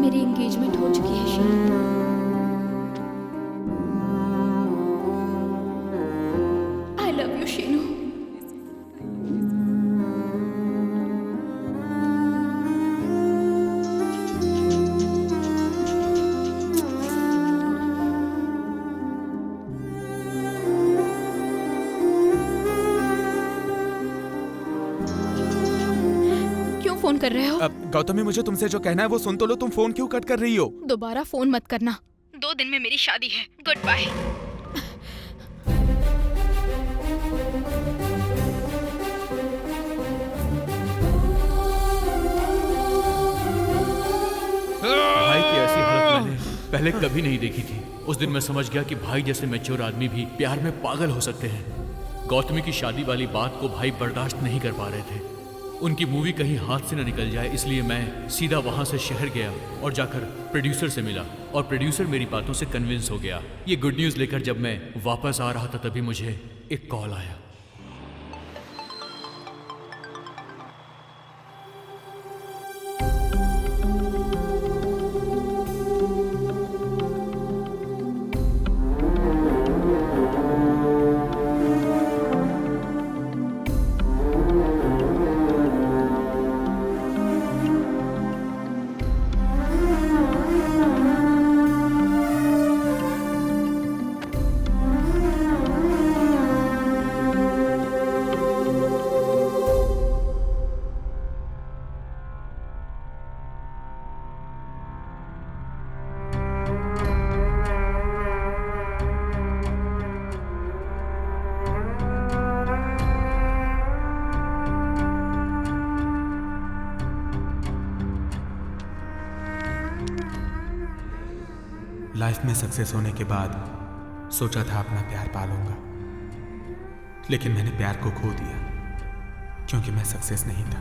मेरी एंगेजमेंट हो चुकी है Sheenu. I love you Sheenu. क्यों फोन कर रहे हो? अब गौतमी, मुझे तुमसे जो कहना है वो सुन तो लो। तुम फोन क्यों कट कर रही हो? दोबारा फोन मत करना। 2 दिन में मेरी शादी है। Goodbye. भाई की ऐसी हालत मैंने पहले कभी नहीं देखी थी। उस दिन मैं समझ गया कि भाई जैसे मैच्योर आदमी भी प्यार में पागल हो सकते हैं। गौतमी की शादी वाली बात को भाई बर्दाश्त नहीं कर पा रहे थे। उनकी मूवी कहीं हाथ से न निकल जाए, इसलिए मैं सीधा वहां से शहर गया और जाकर प्रोड्यूसर से मिला और प्रोड्यूसर मेरी बातों से कन्विंस हो गया। ये गुड न्यूज़ लेकर जब मैं वापस आ रहा था तभी मुझे एक कॉल आया। लाइफ में सक्सेस होने के बाद सोचा था अपना प्यार पालूंगा, लेकिन मैंने प्यार को खो दिया क्योंकि मैं सक्सेस नहीं था।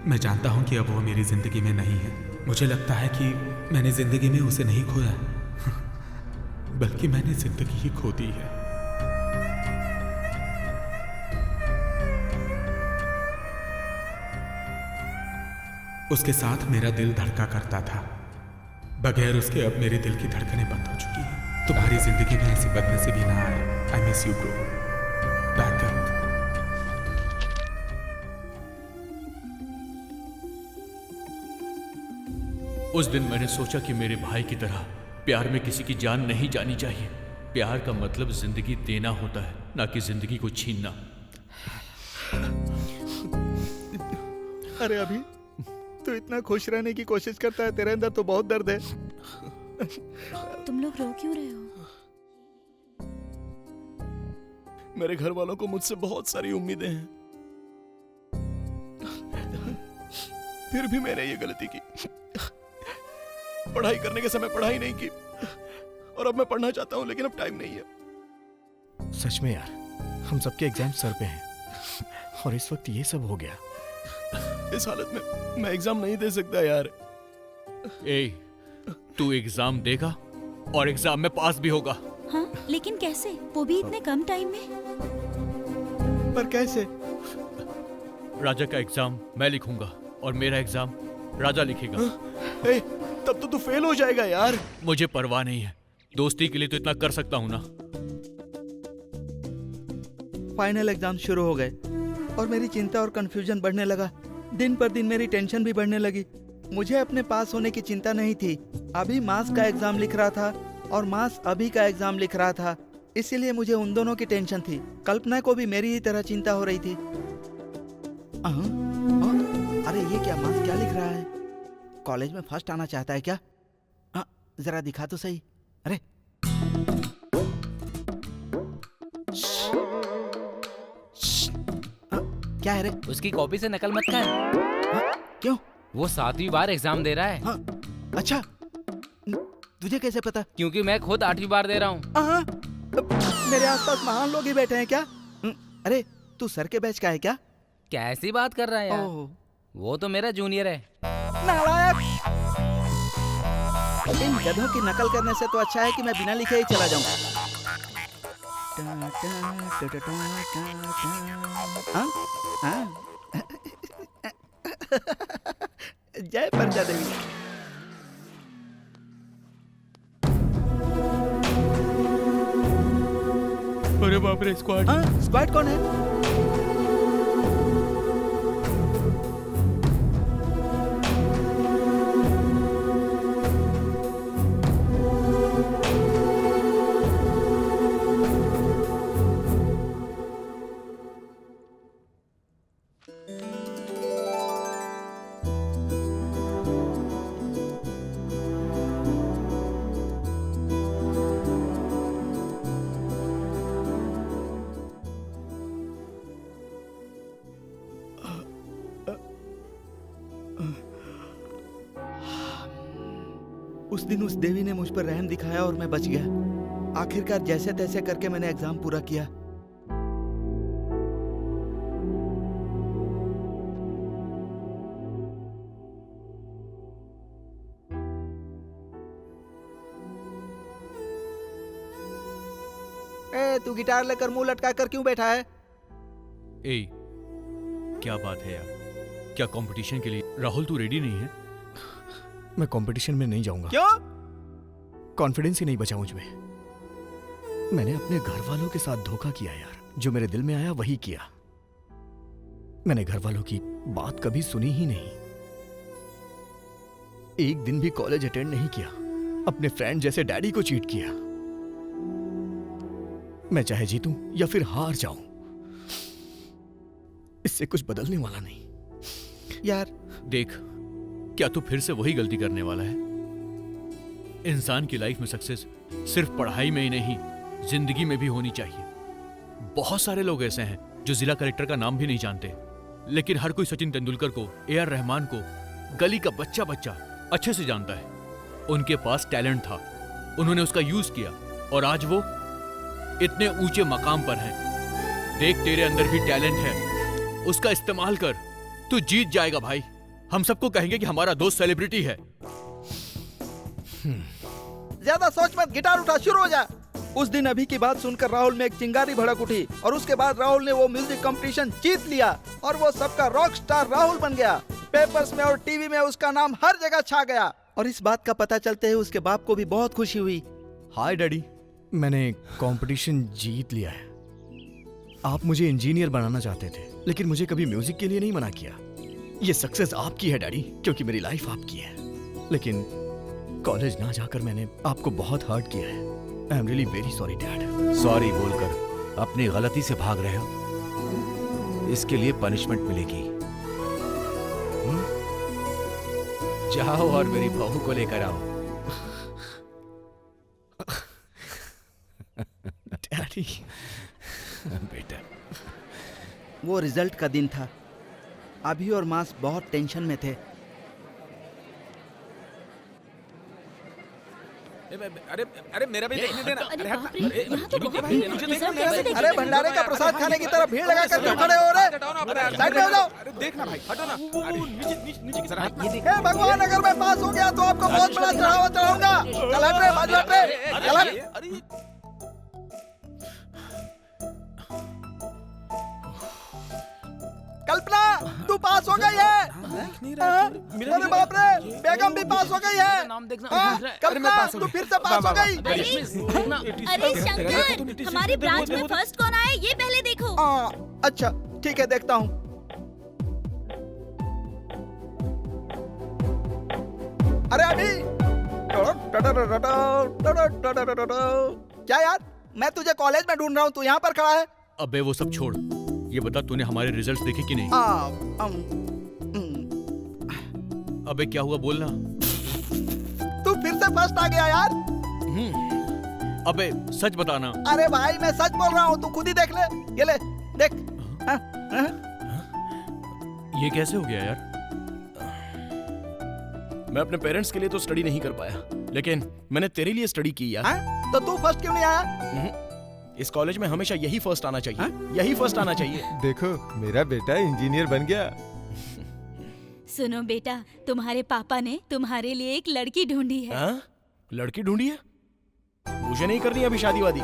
मैं जानता हूं कि अब वो मेरी जिंदगी में नहीं है। मुझे लगता है कि मैंने जिंदगी में उसे नहीं खोया बल्कि मैंने जिंदगी ही खो दी है। उसके साथ मेरा दिल धड़का करता था, बगैर उसके अब मेरे दिल की धड़कनें बंद हो चुकी हैं। तुम्हारी जिंदगी में ऐसी बदनसीबी ना आए। आई miss you bro. Back up. उस दिन मैंने सोचा कि मेरे भाई की तरह प्यार में किसी की जान नहीं जानी चाहिए। प्यार का मतलब जिंदगी देना होता है, ना कि जिंदगी को छीनना। अरे अभी तू इतना खुश रहने की कोशिश करता है, तेरे अंदर तो बहुत दर्द है। तुम लोग रो क्यों रहे हो? मेरे घर वालों को मुझसे बहुत सारी उम्मीदें हैं, फिर भी मैंने ये गलती की। पढ़ाई करने के समय पढ़ाई नहीं की और अब मैं पढ़ना चाहता हूँ लेकिन अब टाइम नहीं है। सच में यार, हम सबके एग्जाम सर पे हैं और इस वक्त ये सब हो गया। इस हालत में मैं एग्जाम नहीं दे सकता यार। तू एग्जाम देगा और एग्जाम में पास भी होगा। हाँ, लेकिन कैसे? वो भी इतने कम टाइम में। पर कैसे? राजा का एग्जाम मैं लिखूंगा और मेरा एग्जाम राजा लिखेगा। तब तो तू फेल हो जाएगा यार। मुझे परवाह नहीं है, दोस्ती के लिए तो इतना कर सकता हूं ना। फाइनल एग्जाम शुरू हो गए और मेरी चिंता और कंफ्यूजन बढ़ने लगा। दिन पर दिन मेरी टेंशन भी बढ़ने लगी। मुझे अपने पास होने की चिंता नहीं थी। अभी मास का एग्जाम लिख रहा था और मास अभी का एग्जाम लिख रहा था, इसीलिए मुझे उन दोनों की टेंशन थी। कल्पना को भी मेरी ही तरह चिंता हो रही थी। अरे ये क्या, मास क्या लिख रहा है? कॉलेज में फर्स्ट आना चाहता है क्या? जरा दिखा तो सही। अरे क्या है रे? उसकी कॉपी से नकल मत कर। क्यों? वो 7वीं बार एग्जाम दे रहा है। अच्छा, तुझे कैसे पता? क्योंकि मैं खुद 8वीं बार दे रहा हूँ। मेरे आसपास महान लोग ही बैठे हैं क्या? अरे तू सर के बैच का है क्या? कैसी बात कर रहा है यार? वो तो मेरा जूनियर है। नालायक! इन गधों की नकल करने से तो अच्छा है कि मैं बिना लिखे ही चला जाऊं। जय प्रजा देवी। अरे बाप रे, स्क्वाड। स्क्वाड कौन है? उस दिन उस देवी ने मुझ पर रहम दिखाया और मैं बच गया। आखिरकार जैसे तैसे करके मैंने एग्जाम पूरा किया। तू गिटार लेकर मुंह लटका कर क्यों बैठा है? क्या बात है यार? क्या कंपटीशन के लिए राहुल तू रेडी नहीं है? मैं कंपटीशन में नहीं जाऊंगा। क्यों? कॉन्फिडेंस ही नहीं बचा मुझ में। मैंने अपने घर वालों के साथ धोखा किया यार। जो मेरे दिल में आया वही किया। मैंने घर वालों की बात कभी सुनी ही नहीं। एक दिन भी कॉलेज अटेंड नहीं किया। अपने फ्रेंड जैसे डैडी को चीट किया। मैं चाहे जीतूं या फिर हार जाऊं, इससे कुछ बदलने वाला नहीं यार। देख, क्या तू फिर से वही गलती करने वाला है? इंसान की लाइफ में सक्सेस सिर्फ पढ़ाई में ही नहीं, जिंदगी में भी होनी चाहिए। बहुत सारे लोग ऐसे हैं जो जिला कलेक्टर का नाम भी नहीं जानते, लेकिन हर कोई सचिन तेंदुलकर को, ए.आर. रहमान को, गली का बच्चा बच्चा अच्छे से जानता है। उनके पास टैलेंट था, उन्होंने उसका यूज किया और आज वो इतने ऊंचे मकाम पर हैं। देख, तेरे अंदर भी टैलेंट है, उसका इस्तेमाल कर। तू जीत जाएगा भाई। हम सबको कहेंगे कि हमारा दोस्त सेलिब्रिटी है। ज्यादा सोच मत, गिटार उठा, शुरू हो जा। उस दिन अभी की बात सुनकर राहुल में एक चिंगारी भड़क उठी और उसके बाद राहुल ने वो म्यूजिक कंपटीशन जीत लिया और वो सबका रॉक स्टार राहुल बन गया। पेपर्स में और टीवी में उसका नाम हर जगह छा गया और इस बात का पता चलते ही उसके बाप को भी बहुत खुशी हुई। हाय डैडी, मैंने कंपटीशन जीत लिया है। आप मुझे इंजीनियर बनाना चाहते थे, लेकिन मुझे कभी म्यूजिक के लिए नहीं मना किया। ये सक्सेस आपकी है डैडी, क्योंकि मेरी लाइफ आपकी है। लेकिन कॉलेज ना जाकर मैंने आपको बहुत हर्ट किया है। I am really very sorry dad. Sorry बोलकर अपनी गलती से भाग रहे हो, इसके लिए पनिशमेंट मिलेगी। जाओ और मेरी बहू को लेकर आओ। डैडी। बेटा, वो रिजल्ट का दिन था। अभी और मास बहुत टेंशन में थे। अरे मेरा भी देखने देना। अरे भंडारे का प्रसाद खाने की तरह भीड़ लगा कर क्यों खड़े हो रहे? साइड में हो जाओ। देखना भाई, हटो ना। हे भगवान, अगर मैं पास हो गया तो आपको बहुत बड़ा चढ़ावा चढ़ाऊंगा। चल हट रे, बाजू हट रे, चल हट। कल्पना, तू पास हो गई है। अरे बाप रे, बेगम भी पास हो गई है। कल्पना, तू फिर से पास हो गई। अरे शंकर, हमारी ब्रांच में फर्स्ट कौन आया ये पहले देखो। अच्छा ठीक है, देखता हूँ। अरे अभी क्या यार, मैं तुझे कॉलेज में ढूंढ रहा हूँ, तू यहाँ पर खड़ा है। अबे वो सब छोड़, ये बता तूने हमारे रिजल्ट्स देखे कि नहीं? अबे क्या हुआ, बोलना। तू फिर से फर्स्ट आ गया यार। अबे सच बताना। अरे भाई मैं सच बोल रहा हूँ, तू खुद ही देख ले। ये ले देख। ये कैसे हो गया यार? मैं अपने पेरेंट्स के लिए तो स्टडी नहीं कर पाया, लेकिन मैंने तेरे लिए स्टडी की यार। तो तू फर्स्ट क्यों नहीं आया? इस कॉलेज में हमेशा यही फर्स्ट आना चाहिए, यही फर्स्ट आना चाहिए। देखो मेरा बेटा इंजीनियर बन गया। सुनो बेटा, तुम्हारे पापा ने तुम्हारे लिए एक लड़की ढूंढी है। लड़की ढूंढी है? मुझे नहीं करनी अभी शादी वादी।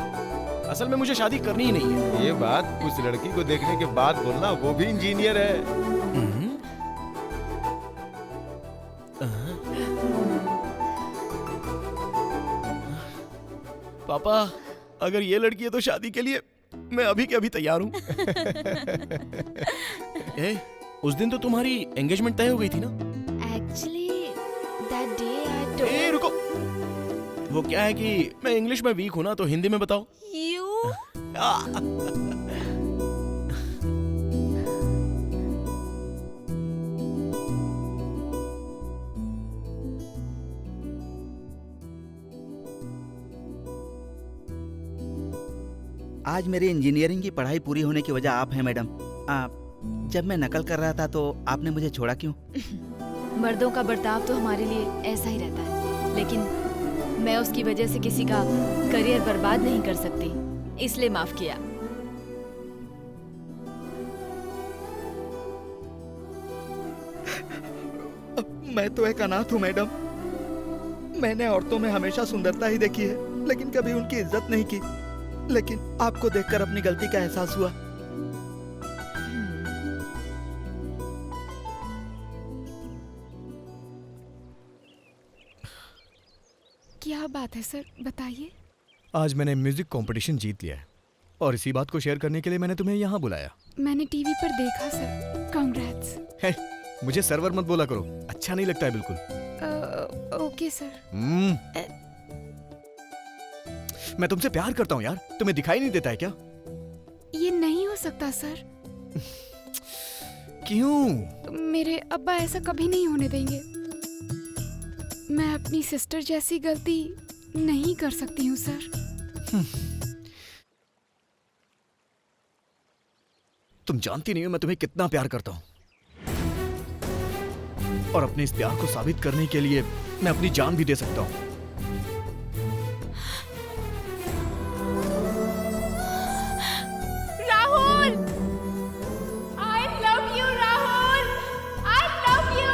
असल में मुझे शादी करनी ही नहीं है। ये बात उस लड़की को देखने के बाद बोलना, वो भी इंजीनियर है। पापा, अगर ये लड़की है तो शादी के लिए मैं अभी के अभी तैयार हूँ। उस दिन तो तुम्हारी एंगेजमेंट तय हो गई थी ना? Actually, that day I told... रुको, वो क्या है कि मैं इंग्लिश में वीक हूँ ना, तो हिंदी में बताओ। आज मेरी इंजीनियरिंग की पढ़ाई पूरी होने की वजह आप हैं मैडम। जब मैं नकल कर रहा था तो आपने मुझे छोड़ा क्यों? मर्दों का बर्ताव तो हमारे लिए ऐसा ही रहता है, लेकिन मैं उसकी वजह से किसी का करियर बर्बाद नहीं कर सकती, इसलिए माफ किया। मैं तो एक अनाथ हूँ मैडम। मैंने औरतों में हमेशा सुंदरता ही देखी है, लेकिन कभी उनकी इज्जत नहीं की। लेकिन आपको देखकर अपनी गलती का एहसास हुआ। क्या बात है सर, बताइए। आज मैंने म्यूजिक कंपटीशन जीत लिया है और इसी बात को शेयर करने के लिए मैंने तुम्हें यहाँ बुलाया। मैंने टीवी पर देखा सर। कांग्रेट्स। है, मुझे सर्वर मत बोला करो, अच्छा नहीं लगता है बिल्कुल। Okay sir. मैं तुमसे प्यार करता हूँ यार, तुम्हें दिखाई नहीं देता है क्या? ये नहीं हो सकता सर। क्यों? मेरे अब्बा ऐसा कभी नहीं होने देंगे। मैं अपनी सिस्टर जैसी गलती नहीं कर सकती हूँ सर। तुम जानती नहीं हो मैं तुम्हें कितना प्यार करता हूँ, और अपने इस प्यार को साबित करने के लिए मैं अपनी जान भी दे सकता हूँ। Rahul, I love you, Rahul, I love you।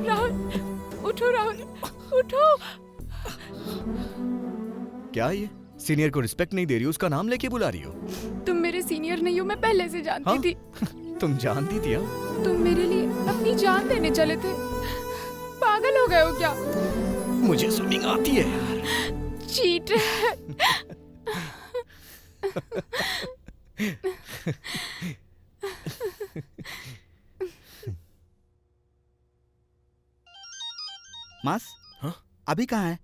Rahul, उठो राहुल, उठो। क्या ये सीनियर को रिस्पेक्ट नहीं दे रही हो, उसका नाम लेके बुला रही हो? तुम मेरे सीनियर नहीं हो, मैं पहले से जानती थी। तुम जानती थी? हाँ, तुम मेरे लिए अपनी जान देने चले थे। पागल हो गए हो क्या? मुझे स्विमिंग आती है यार। चीट। मास, अभी कहाँ है?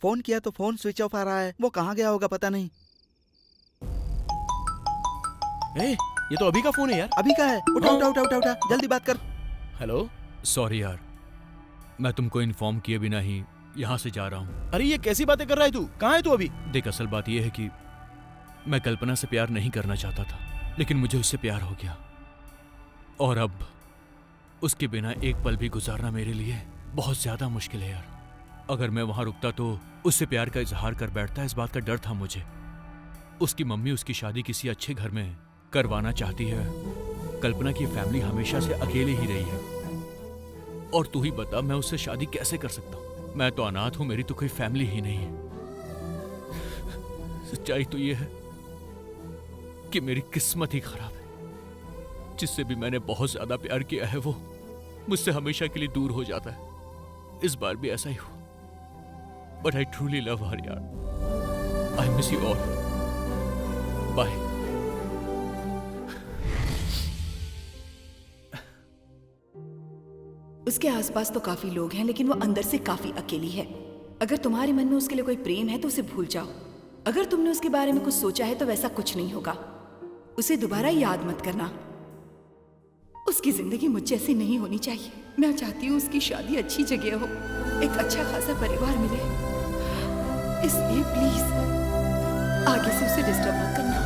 फोन किया तो फोन स्विच ऑफ आ रहा है। वो कहाँ गया होगा पता नहीं। ये तो अभी का फोन है यार। अभी का है? उठा उठा उठा उठा उठा, जल्दी बात कर। हेलो। सॉरी यार, मैं तुमको इन्फॉर्म किए बिना ही यहाँ से जा रहा हूँ। अरे ये कैसी बातें कर रहा है तू? कहाँ है तू अभी? देख, असल बात यह है कि मैं कल्पना से प्यार नहीं करना चाहता था, लेकिन मुझे उससे प्यार हो गया, और अब उसके बिना एक पल भी गुजारना मेरे लिए बहुत ज्यादा मुश्किल है यार। अगर मैं वहां रुकता तो उससे प्यार का इजहार कर बैठता, इस बात का डर था मुझे। उसकी मम्मी उसकी शादी किसी अच्छे घर में करवाना चाहती है। कल्पना की फैमिली हमेशा से अकेले ही रही है, और तू ही बता मैं उससे शादी कैसे कर सकता हूँ? मैं तो अनाथ हूं, मेरी तो कोई फैमिली ही नहीं है। सच्चाई तो यह है कि मेरी किस्मत ही खराब है। जिससे भी मैंने बहुत ज्यादा प्यार किया है वो मुझसे हमेशा के लिए दूर हो जाता है। इस बार भी ऐसा ही हुआ। But I truly love her यार। I miss you all. Bye. उसके आसपास तो काफी लोग हैं, लेकिन वो अंदर से काफी अकेली है। अगर तुम्हारे मन में उसके लिए कोई प्रेम है तो उसे भूल जाओ। अगर तुमने उसके बारे में कुछ सोचा है तो वैसा कुछ नहीं होगा। उसे दोबारा याद मत करना। उसकी जिंदगी मुझ जैसी नहीं होनी चाहिए। मैं चाहती हूँ उसकी शादी अच्छी जगह हो, एक अच्छा खासा परिवार मिले। इसलिए प्लीज आगे से उसे डिस्टर्ब मत करना।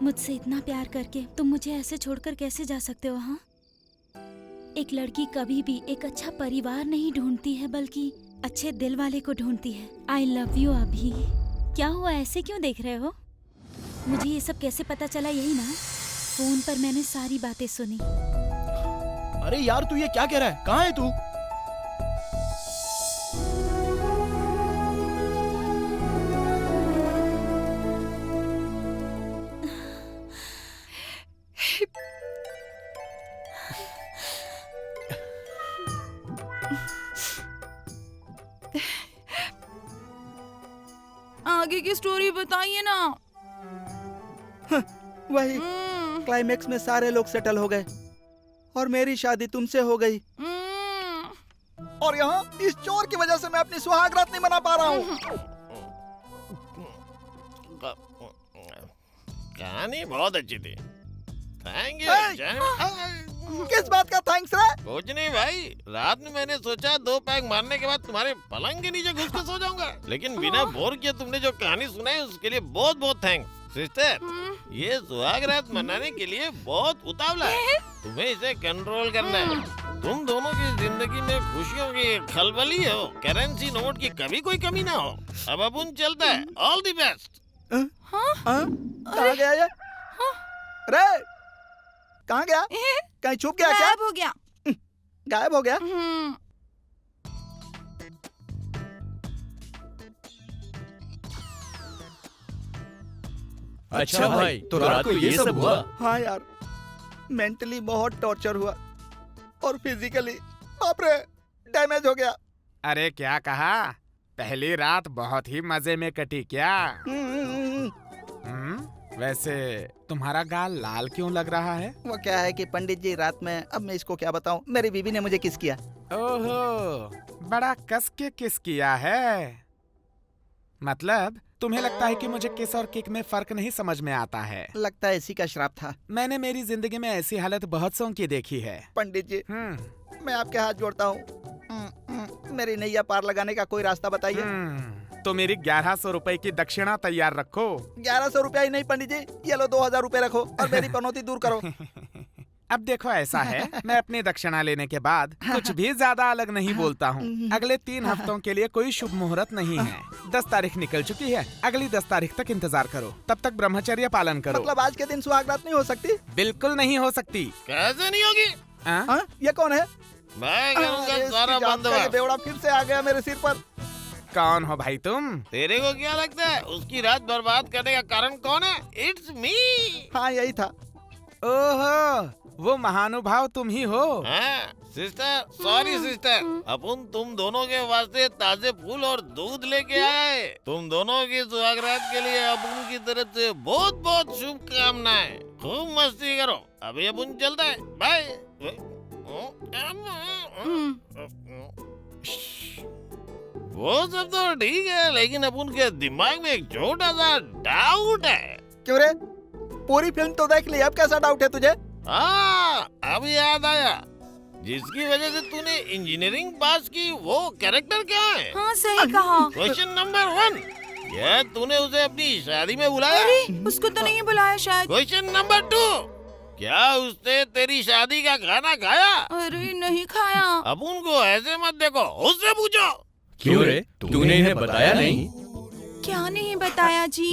मुझसे इतना प्यार करके तुम मुझे ऐसे छोड़कर कैसे जा सकते हो? हाँ, एक लड़की कभी भी एक अच्छा परिवार नहीं ढूंढती है, बल्कि अच्छे दिल वाले को ढूंढती है। आई लव यू अभी। क्या हुआ, ऐसे क्यों देख रहे हो? मुझे ये सब कैसे पता चला? यही ना, फोन पर मैंने सारी बातें सुनी। अरे यार तू ये क्या कह रहा है? कहाँ है तू? आगे की स्टोरी बताइए ना। वही क्लाइमेक्स में सारे लोग सेटल हो गए और मेरी शादी तुमसे हो गई। और यहाँ इस चोर की वजह से मैं अपनी सुहागरात नहीं मना पा रहा हूँ। कहानी बहुत अच्छी थी। Thank you. किस बात का थैंक्स रे? कुछ नहीं भाई, रात में मैंने सोचा 2 पैग मारने के बाद तुम्हारे पलंग के नीचे घुस के सो जाऊंगा, लेकिन बिना बोर किए तुमने जो कहानी सुनाई उसके लिए बहुत बहुत थैंक्स सिस्टर। ये सुहाग रात मनाने के लिए बहुत उतावला है, तुम्हें इसे कंट्रोल करना है। तुम दोनों की जिंदगी में खुशियों की खलबली हो, करेंसी नोट की कभी कोई कमी ना हो। अब अपन चलता है। All the best. कहाँ गया ये? रे कहाँ गया? कहीं छुप गया क्या? गायब हो गया। गायब हो गया? अच्छा भाई, तो रात को ये सब हुआ? हाँ यार, मेंटली बहुत टॉर्चर हुआ और फिजिकली बाप रे डैमेज हो गया। अरे क्या कहा? पहली रात बहुत ही मजे में कटी क्या? वैसे तुम्हारा गाल लाल क्यों लग रहा है? वो क्या है कि पंडित जी रात में, अब मैं इसको क्या बताऊं, मेरी बीवी ने मुझे किस किया। ओहो, बड़ा कस के किस किया है। मतलब तुम्हें लगता है कि मुझे किस और किक में फर्क नहीं समझ में आता है? लगता है इसी का श्राप था। मैंने मेरी जिंदगी में ऐसी हालत बहुत सौ की देखी है। पंडित जी मैं आपके हाथ जोड़ता हूँ, मेरी नैया पार लगाने का कोई रास्ता बताइए। तो मेरी 1100 रुपए की दक्षिणा तैयार रखो। 1100 रुपया ही नहीं पंडित जी, ये लो 2000 रुपए रखो और मेरी पनौती दूर करो। अब देखो ऐसा है, मैं अपनी दक्षिणा लेने के बाद कुछ भी ज्यादा अलग नहीं बोलता हूँ। अगले 3 हफ्तों के लिए कोई शुभ मुहूर्त नहीं है। 10 तारीख निकल चुकी है, अगली 10 तारीख तक इंतजार करो। तब तक ब्रह्मचर्य पालन करो। मतलब आज के दिन सुहागरात नहीं हो सकती? बिल्कुल नहीं हो सकती। कैसे नहीं होगी? ये कौन है? मैं करूंगा सारा बंदोबस्त। बेवड़ा फिर से आ गया मेरे सिर पर। कौन हो भाई तुम? तेरे को क्या लगता है उसकी रात बर्बाद करने का कारण कौन है? It's me. हाँ यही था। ओहो, वो महानुभाव तुम ही हो। हाँ सिस्टर, सॉरी सिस्टर, अपन तुम दोनों के वास्ते ताजे फूल और दूध लेके आए। तुम दोनों की सुहागरात के लिए अपन की तरफ से बहुत बहुत शुभकामनाएं। खूब मस्ती करो। अभी अपन चलता है। बाय। वो सब तो ठीक है, लेकिन अपन के दिमाग में एक छोटा सा डाउट है। क्यों रे? पूरी फिल्म तो देख ली, अब कैसा डाउट है तुझे? हाँ, अब याद आया। जिसकी वजह से तूने इंजीनियरिंग पास की, वो कैरेक्टर क्या है? हाँ सही कहा। क्वेश्चन नंबर 1, क्या तूने उसे अपनी शादी में बुलाया? अरे उसको तो नहीं बुलाया शायद। क्वेश्चन नंबर 2, क्या उसने तेरी शादी का खाना खाया? अरे नहीं खाया। अब उनको ऐसे मत देखो, उससे पूछो। क्यों रे, तूने इन्हें बताया नहीं? क्या नहीं बताया जी?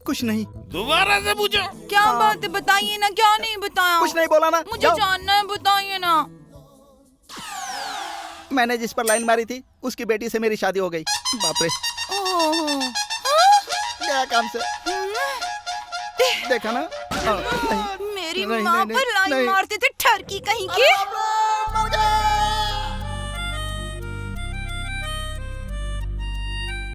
कुछ नहीं। दोबारा से पूछो। क्या बात है, बताइए ना, क्या नहीं बताया? कुछ नहीं बोला ना। मुझे जानना है, बताइए ना। मैंने जिस पर लाइन मारी थी उसकी बेटी से मेरी शादी हो गई। बाप रे। क्या काम से देखा ना? मेरी माँ पर लाइन मारते थे ठरकी कहीं की।